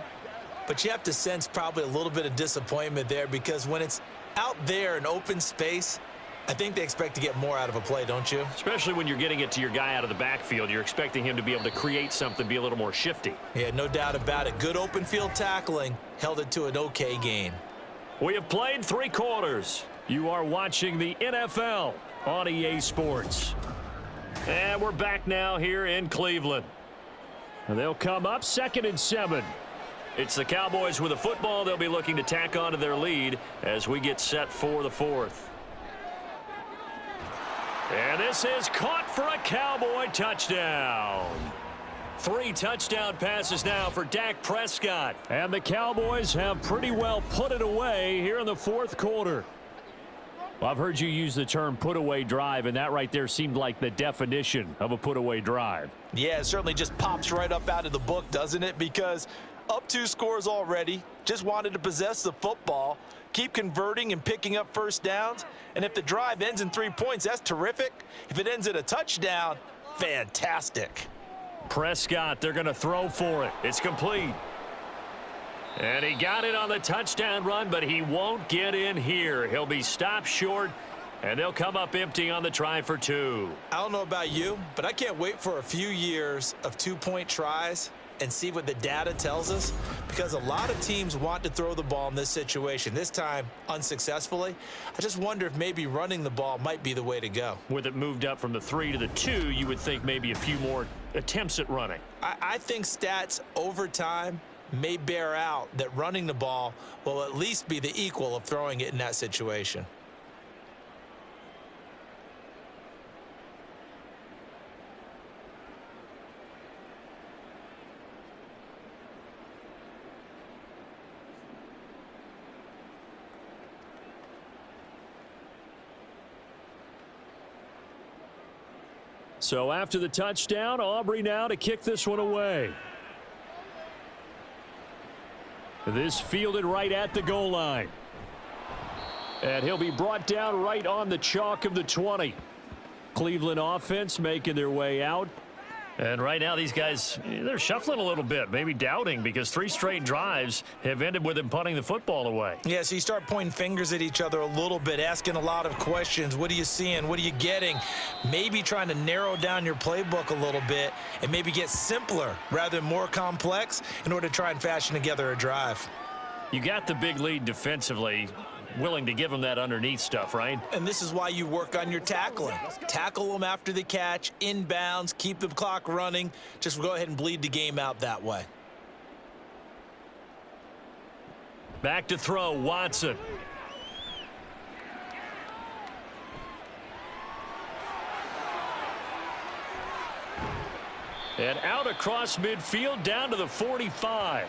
S3: but you have to sense probably a little bit of disappointment there because when it's out there in open space, I think they expect to get more out of a play, don't you?
S4: Especially when you're getting it to your guy out of the backfield. You're expecting him to be able to create something, be a little more shifty.
S3: Yeah, no doubt about it. Good open field tackling held it to an okay gain.
S4: We have played 3 quarters.
S2: You are watching the NFL on EA Sports.
S4: And we're back now here in Cleveland.
S2: And they'll come up 2nd and 7.
S4: It's the Cowboys with a football. They'll be looking to tack on to their lead as we get set for the 4th. And this is caught for a Cowboy touchdown. 3 touchdown passes now for Dak Prescott.
S2: And the Cowboys have pretty well put it away here in the 4th quarter. Well, I've heard you use the term put-away drive, and that right there seemed like the definition of a put-away drive.
S3: Yeah, it certainly just pops right up out of the book, doesn't it? Because up 2 scores already, just wanted to possess the football, keep converting and picking up first downs. And if the drive ends in 3 points, that's terrific. If it ends in a touchdown, fantastic.
S4: Prescott, they're going to throw for it. It's complete. And he got it on the touchdown run, but he won't get in here. He'll be stopped short, and they'll come up empty on the try for 2.
S3: I don't know about you, but I can't wait for a few years of 2-point tries and see what the data tells us, because a lot of teams want to throw the ball in this situation, this time unsuccessfully. I just wonder if maybe running the ball might be the way to go.
S4: With it moved up from the 3 to the 2, you would think maybe a few more attempts at running.
S3: I think stats over time may bear out that running the ball will at least be the equal of throwing it in that situation.
S2: So after the touchdown, Aubrey now to kick this one away. This fielded right at the goal line. And he'll be brought down right on the chalk of the 20. Cleveland offense making their way out.
S4: And right now these guys, they're shuffling a little bit, maybe doubting, because 3 straight drives have ended with them punting the football away.
S3: Yeah, so you start pointing fingers at each other a little bit, asking a lot of questions. What are you seeing? What are you getting? Maybe trying to narrow down your playbook a little bit and maybe get simpler rather than more complex in order to try and fashion together a drive.
S4: You got the big lead defensively, willing to give them that underneath stuff, right?
S3: And this is why you work on your tackling. Tackle them after the catch, inbounds, keep the clock running. Just go ahead and bleed the game out that way.
S4: Back to throw, Watson. And out across midfield down to the 45.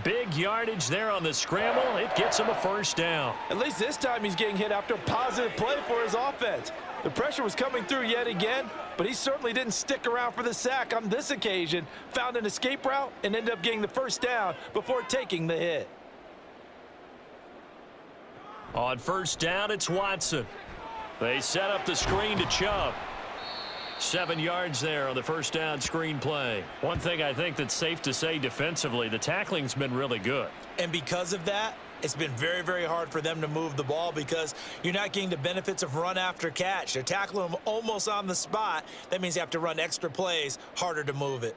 S4: Big yardage there on the scramble. It gets him a first down.
S3: At least this time he's getting hit after a positive play for his offense. The pressure was coming through yet again, but he certainly didn't stick around for the sack on this occasion. Found an escape route and ended up getting the first down before taking the hit.
S4: On first down, it's Watson. They set up the screen to Chubb. 7 yards there on the first down screen play. One thing I think that's safe to say defensively, the tackling's been really good.
S3: And because of that, it's been very, very hard for them to move the ball because you're not getting the benefits of run after catch. They're tackling them almost on the spot. That means you have to run extra plays, harder to move it.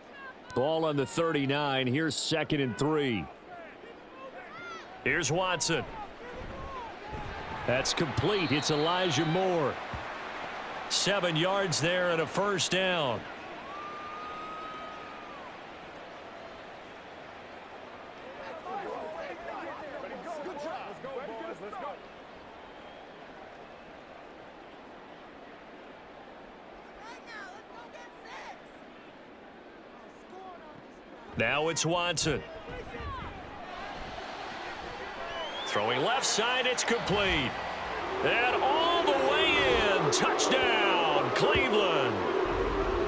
S2: Ball on the 39. Here's 2nd and 3.
S4: Here's Watson.
S2: That's complete. It's Elijah Moore.
S4: 7 yards there and a first down. Now it's Watson. Throwing left side, it's complete. And all the way in. Touchdown, Cleveland.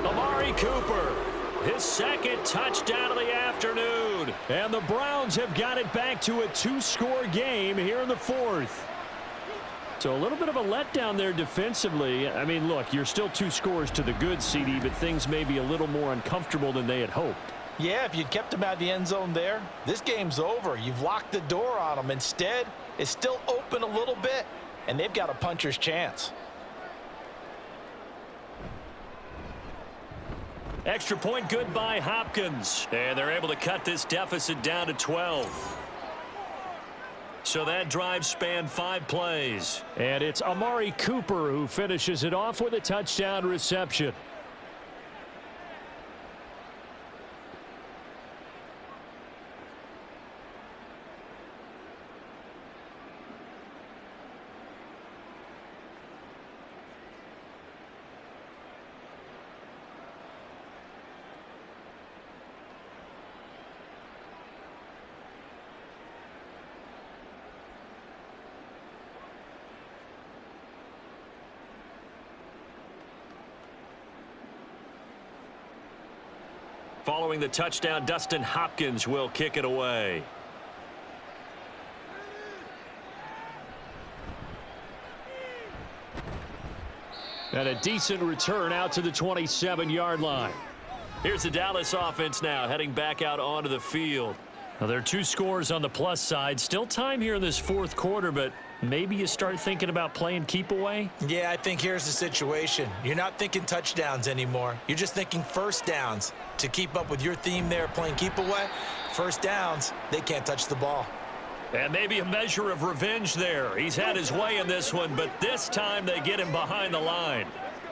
S4: Amari Cooper, his 2nd touchdown of the afternoon.
S2: And the Browns have got it back to a 2-score game here in the 4th. So a little bit of a letdown there defensively. I mean, look, you're still 2 scores to the good, CD, but things may be a little more uncomfortable than they had hoped.
S3: Yeah, if you'd kept him out of the end zone there, this game's over. You've locked the door on him. Instead, it's still open a little bit, and they've got a puncher's chance.
S4: Extra point good by Hopkins. And they're able to cut this deficit down to 12. So that drive spanned 5 plays.
S2: And it's Amari Cooper who finishes it off with a touchdown reception.
S4: Following the touchdown, Dustin Hopkins will kick it away.
S2: And a decent return out to the 27-yard line.
S4: Here's the Dallas offense now heading back out onto the field. Now, there are 2 scores on the plus side. Still time here in this 4th quarter, but maybe you start thinking about playing keep away?
S3: Yeah, I think here's the situation. You're not thinking touchdowns anymore. You're just thinking first downs. To keep up with your theme there, playing keep away, first downs, they can't touch the ball.
S4: And maybe a measure of revenge there. He's had his way in this one, but this time they get him behind the line.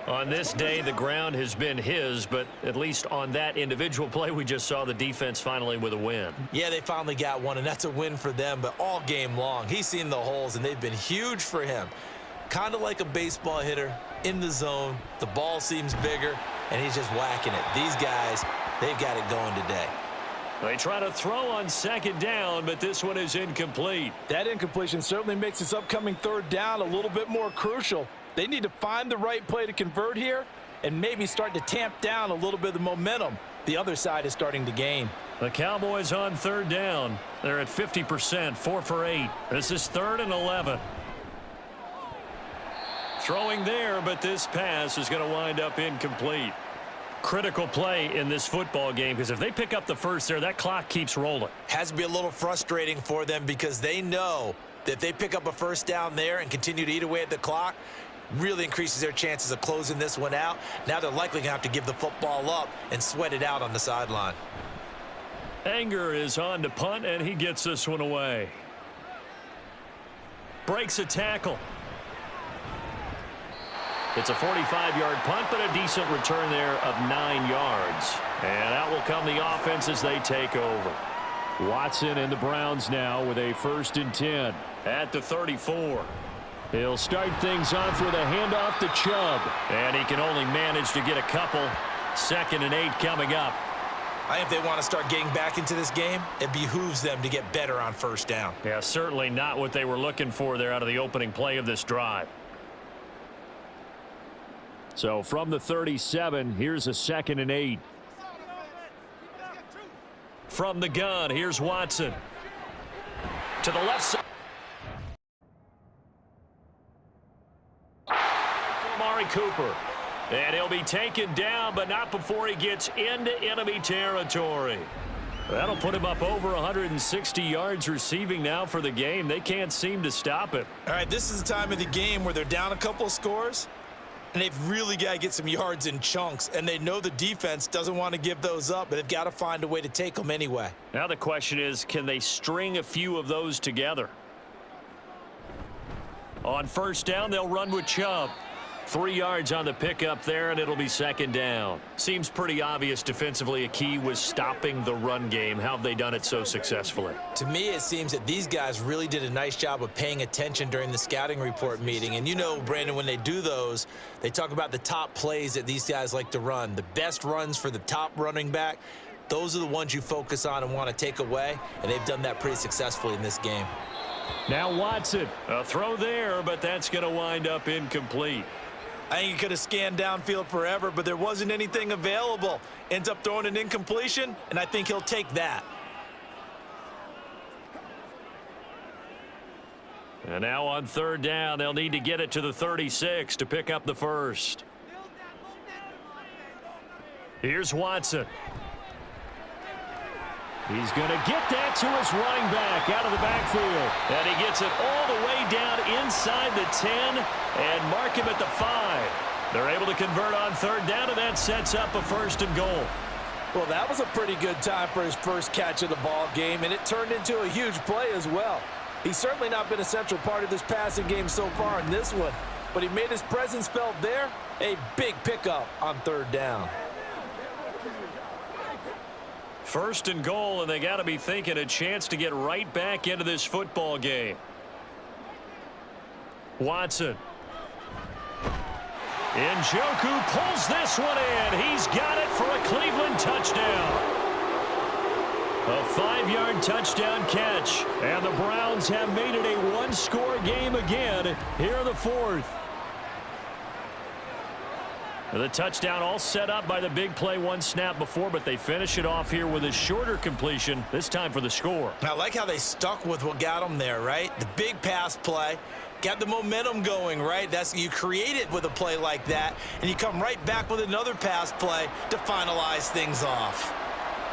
S4: On this day, the ground has been his, but at least on that individual play, we just saw the defense finally with a win.
S3: Yeah, they finally got one, and that's a win for them, but all game long, he's seen the holes, and they've been huge for him. Kind of like a baseball hitter in the zone. The ball seems bigger, and he's just whacking it. These guys, they've got it going today.
S4: They try to throw on 2nd down, but this one is incomplete.
S3: That incompletion certainly makes this upcoming 3rd down a little bit more crucial. They need to find the right play to convert here and maybe start to tamp down a little bit of the momentum the other side is starting to gain.
S4: The Cowboys on 3rd down. They're at 50%, 4 for 8. This is 3rd and 11. Throwing there, but this pass is going to wind up incomplete. Critical play in this football game, because if they pick up the first there, that clock keeps rolling.
S3: Has to be a little frustrating for them because they know that if they pick up a first down there and continue to eat away at the clock, really increases their chances of closing this one out. Now they're likely going to have to give the football up and sweat it out on the sideline.
S4: Anger is on to punt, and he gets this one away. Breaks a tackle. It's a 45-yard punt, but a decent return there of 9 yards. And out will come the offense as they take over.
S2: Watson and the Browns now with a 1st and 10.
S4: At the 34.
S2: He'll start things off with a handoff to Chubb.
S4: And he can only manage to get a couple. 2nd and 8 coming up.
S3: I think if they want to start getting back into this game, it behooves them to get better on 1st down.
S4: Yeah, certainly not what they were looking for there out of the opening play of this drive.
S2: So from the 37, here's a 2nd and 8.
S4: From the gun, here's Watson. To the left side. Amari Cooper. And he'll be taken down, but not before he gets into enemy territory. That'll put him up over 160 yards receiving now for the game. They can't seem to stop it.
S3: All right, this is the time of the game where they're down a couple of scores. And they've really got to get some yards in chunks, and they know the defense doesn't want to give those up, but they've got to find a way to take them anyway.
S4: Now the question is, can they string a few of those together? On first down, they'll run with Chubb. 3 yards on the pickup there, and it'll be second down. Seems pretty obvious defensively a key was stopping the run game. How have they done it so successfully?
S3: To me, it seems that these guys really did a nice job of paying attention during the scouting report meeting. And you know, Brandon, when they do those, they talk about the top plays that these guys like to run. The best runs for the top running back, those are the ones you focus on and want to take away. And they've done that pretty successfully in this game.
S2: Now Watson.
S4: A throw there, but that's going to wind up incomplete.
S3: I think he could have scanned downfield forever, but there wasn't anything available. Ends up throwing an incompletion, and I think he'll take that.
S4: And now on third down, they'll need to get it to the 36 to pick up the first. Here's Watson.
S2: He's going to get that to his running back out of the backfield.
S4: And he gets it all the way down inside the 10 and mark him at the 5. They're able to convert on third down, and that sets up a first and goal.
S3: Well, that was a pretty good time for his first catch of the ball game, and it turned into a huge play as well. He's certainly not been a central part of this passing game so far in this one, but he made his presence felt there. A big pickup on third down.
S4: First and goal, and they got to be thinking a chance to get right back into this football game. Watson. Njoku pulls this one in. He's got it for a Cleveland touchdown. A 5-yard touchdown catch, and the Browns have made it a one-score game again here in the fourth. The touchdown all set up by the big play one snap before, but they finish it off here with a shorter completion, this time for the score.
S3: I like how they stuck with what got them there, right? The big pass play, got the momentum going, right? You create it with a play like that, and you come right back with another pass play to finalize things off.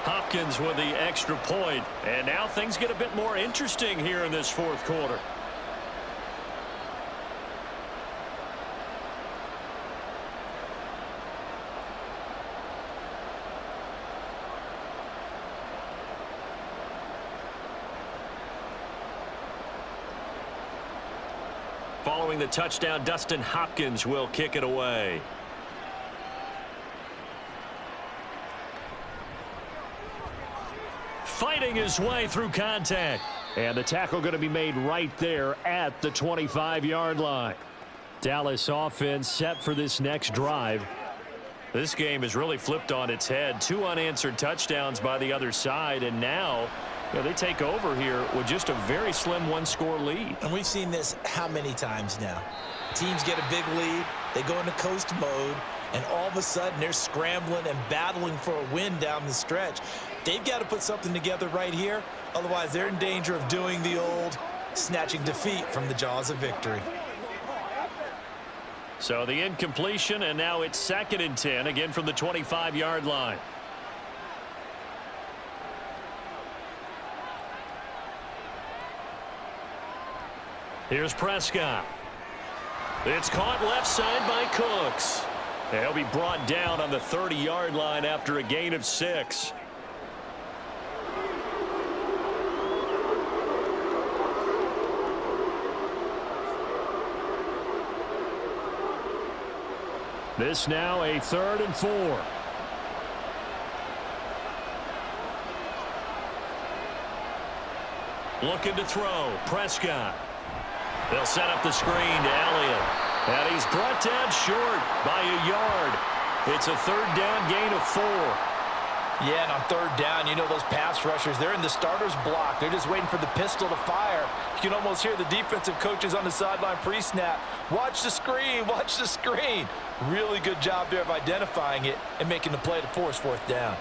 S4: Hopkins with the extra point, and now things get a bit more interesting here in this fourth quarter. Following the touchdown, Dustin Hopkins will kick it away. Fighting his way through contact.
S2: And the tackle going to be made right there at the 25-yard line. Dallas offense set for this next drive.
S4: This game is really flipped on its head. 2 unanswered touchdowns by the other side, and now they take over here with just a very slim one-score lead.
S3: And we've seen this how many times now? Teams get a big lead, they go into coast mode, and all of a sudden they're scrambling and battling for a win down the stretch. They've got to put something together right here, otherwise they're in danger of doing the old snatching defeat from the jaws of victory.
S4: So the incompletion, and now it's 2nd and 10, again from the 25-yard line. Here's Prescott. It's caught left side by Cooks. He'll be brought down on the 30-yard line after a gain of 6.
S2: This now a 3rd and 4.
S4: Looking to throw. Prescott. They'll set up the screen to Elliott. And he's brought down short by a yard. It's a 3rd down gain of 4.
S3: Yeah, and on 3rd down, you know those pass rushers, they're in the starter's block. They're just waiting for the pistol to fire. You can almost hear the defensive coaches on the sideline pre-snap. Watch the screen, watch the screen. Really good job there of identifying it and making the play to force 4th down.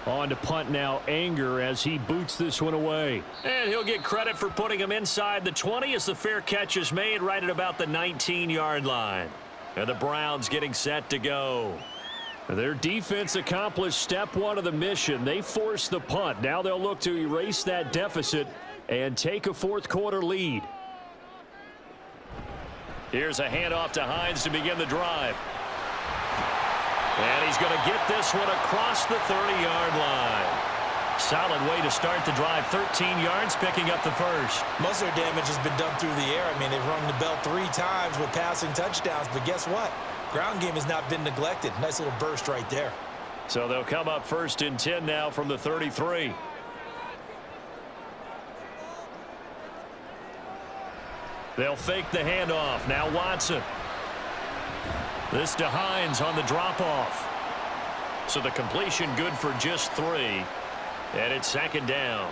S2: On to punt now, Anger, as he boots this one away.
S4: And he'll get credit for putting him inside the 20 as the fair catch is made right at about the 19-yard line. And the Browns getting set to go.
S2: Their defense accomplished step 1 of the mission. They forced the punt. Now they'll look to erase that deficit and take a fourth quarter lead.
S4: Here's a handoff to Hines to begin the drive. And he's going to get this one across the 30-yard line. Solid way to start the drive. 13 yards, picking up the first.
S3: Most of their damage has been done through the air. I mean, they've rung the bell 3 times with passing touchdowns, but guess what? Ground game has not been neglected. Nice little burst right there.
S4: So they'll come up 1st and 10 now from the 33. They'll fake the handoff. Now Watson. This to Hines on the drop-off. So the completion good for just 3. And it's 2nd down.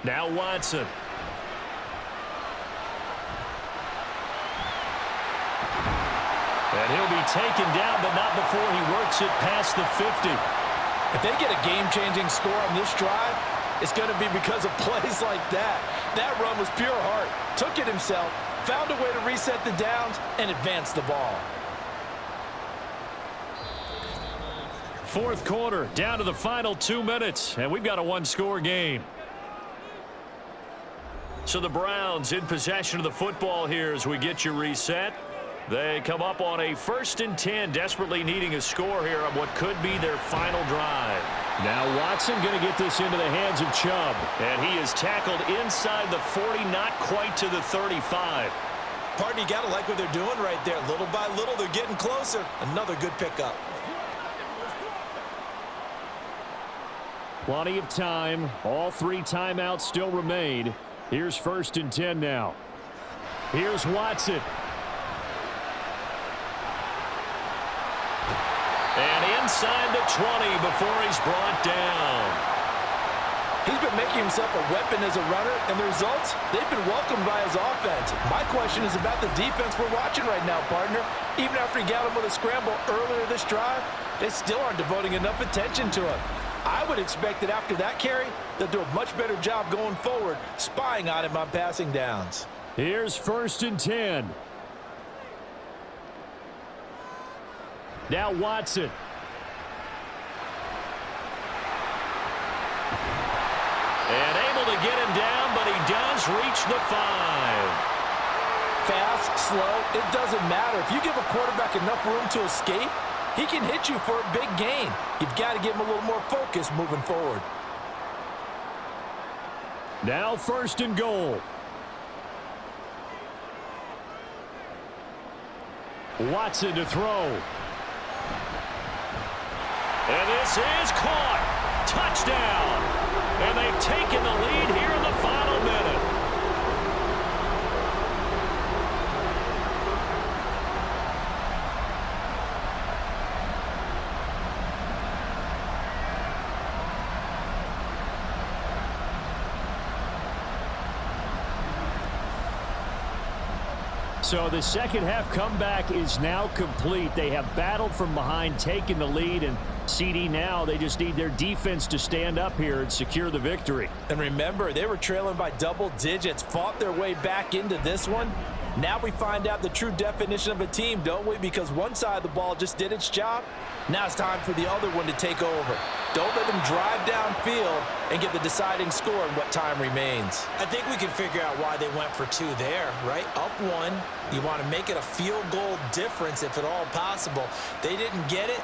S4: Now Watson. And he'll be taken down, but not before he works it past the 50.
S3: If they get a game-changing score on this drive, it's going to be because of plays like that. That run was pure heart. Took it himself, found a way to reset the downs, and advance the ball.
S4: 4th quarter, down to the final 2 minutes, and we've got a 1-score game. So the Browns in possession of the football here as we get you reset. They come up on a 1st and 10, desperately needing a score here on what could be their final drive.
S2: Now Watson going to get this into the hands of Chubb.
S4: And he is tackled inside the 40, not quite to the 35.
S3: Partner, you got to like what they're doing right there. Little by little, they're getting closer. Another good pickup.
S2: Plenty of time. All 3 timeouts still remain. Here's 1st and 10 now. Here's Watson.
S4: And inside the 20 before he's brought down.
S3: He's been making himself a weapon as a runner, and the results, they've been welcomed by his offense. My question is about the defense we're watching right now, partner. Even after he got him with a scramble earlier this drive, they still aren't devoting enough attention to him. I would expect that after that carry, they'll do a much better job going forward, spying on him on passing downs.
S2: Here's 1st and 10. Now Watson.
S4: And able to get him down, but he does reach the 5.
S3: Fast, slow, it doesn't matter. If you give a quarterback enough room to escape, he can hit you for a big gain. You've got to give him a little more focus moving forward.
S2: Now 1st and goal. Watson to throw.
S4: And this is caught. Touchdown. And they've taken the lead here in the final minute.
S2: So the second half comeback is now complete. They have battled from behind, taken the lead, and CD now they just need their defense to stand up here and secure the victory.
S3: And remember, they were trailing by double digits, fought their way back into this one. Now we find out the true definition of a team, don't we? Because one side of the ball just did its job. Now it's time for the other one to take over. Don't let them drive downfield and get the deciding score in what time remains.
S6: I think we can figure out why they went for 2 there, right? Up 1, you want to make it a field goal difference if at all possible. They didn't get it.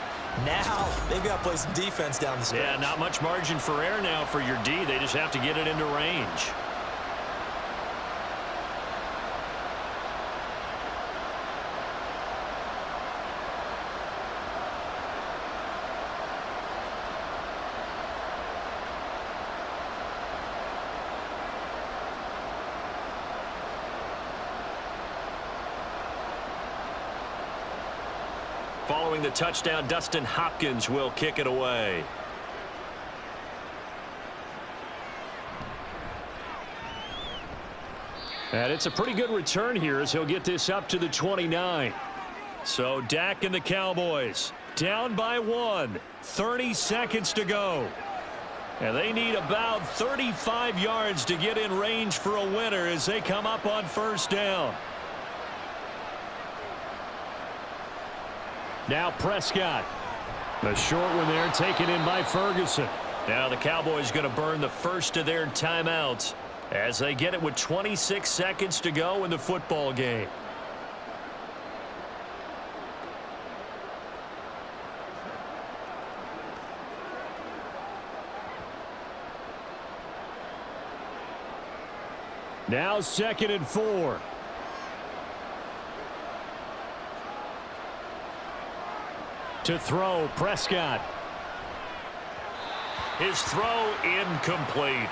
S6: Now they've got to play some defense down the stretch.
S4: Yeah, not much margin for error now for your D. They just have to get it into range. Following the touchdown, Dustin Hopkins will kick it away.
S2: And it's a pretty good return here as he'll get this up to the 29.
S4: So Dak and the Cowboys down by 1. 30 seconds to go. And they need about 35 yards to get in range for a winner as they come up on first down.
S2: Now Prescott. The short one there taken in by Ferguson.
S4: Now the Cowboys going to burn the first of their timeouts as they get it with 26 seconds to go in the football game.
S2: Now 2nd and 4. To throw, Prescott.
S4: His throw incomplete.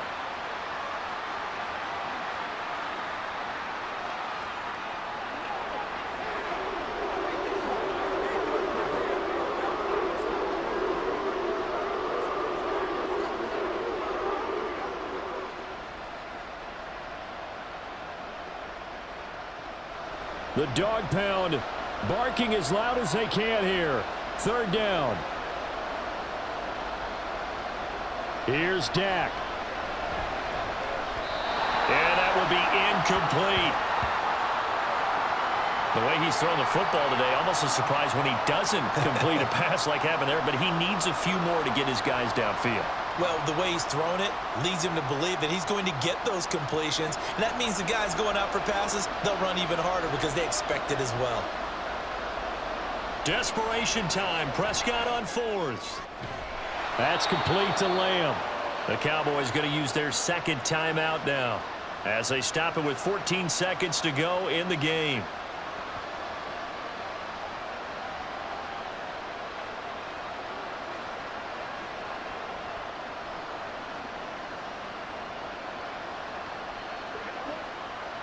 S2: The dog pound barking as loud as they can here. 3rd down. Here's Dak.
S4: And that will be incomplete. The way he's throwing the football today, almost a surprise when he doesn't complete a pass like happened there, but he needs a few more to get his guys downfield.
S6: Well, the way he's thrown it leads him to believe that he's going to get those completions. And that means the guys going out for passes, they'll run even harder because they expect it as well.
S4: Desperation time. Prescott on 4th.
S2: That's complete to Lamb.
S4: The Cowboys going to use their 2nd timeout now as they stop it with 14 seconds to go in the game.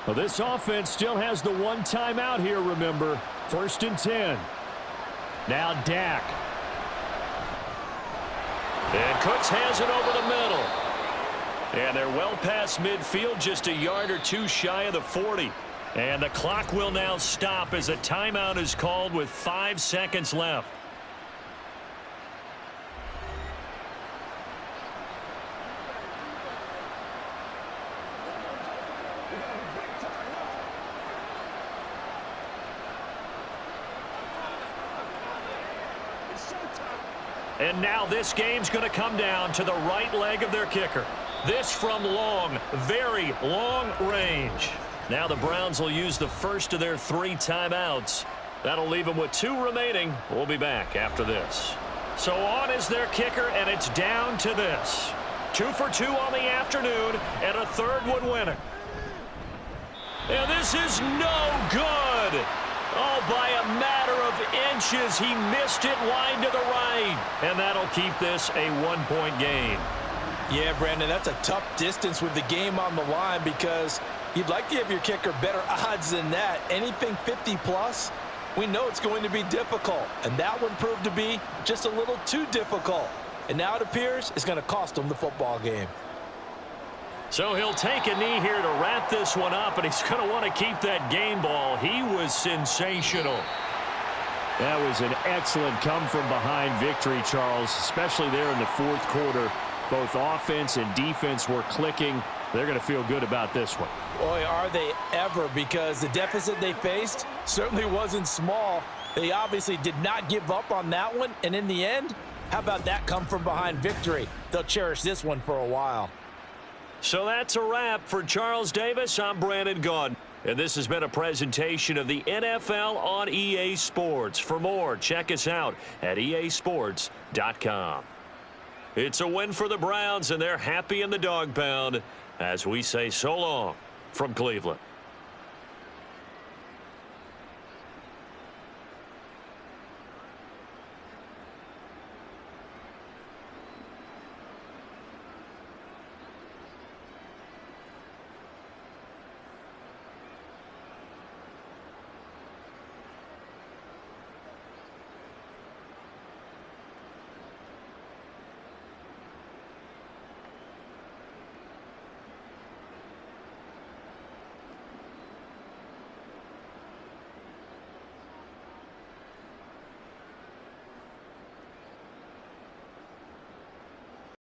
S2: Well, this offense still has the one timeout here, remember. 1st and 10. Now Dak.
S4: And Cooks has it over the middle. And they're well past midfield, just a yard or two shy of the 40. And the clock will now stop as a timeout is called with 5 seconds left. And now this game's going to come down to the right leg of their kicker. This from long, very long range. Now the Browns will use the first of their 3 timeouts. That'll leave them with 2 remaining. We'll be back after this. So on is their kicker, and it's down to this. 2 for 2 on the afternoon, and a 3rd one winner. And this is no good. Oh, by a matter of inches, he missed it wide to the right. And that'll keep this a 1-point game.
S6: Yeah, Brandon, that's a tough distance with the game on the line because you'd like to give your kicker better odds than that. Anything 50-plus, we know it's going to be difficult. And that one proved to be just a little too difficult. And now it appears it's going to cost him the football game.
S4: So he'll take a knee here to wrap this one up, and he's going to want to keep that game ball. He was sensational.
S2: That was an excellent come-from-behind victory, Charles, especially there in the 4th quarter. Both offense and defense were clicking. They're going to feel good about this one.
S6: Boy, are they ever, because the deficit they faced certainly wasn't small. They obviously did not give up on that one, and in the end, how about that come-from-behind victory? They'll cherish this one for a while.
S4: So that's a wrap for Charles Davis. I'm Brandon Gaudin. And this has been a presentation of the NFL on EA Sports. For more, check us out at easports.com. It's a win for the Browns, and they're happy in the dog pound as we say so long from Cleveland.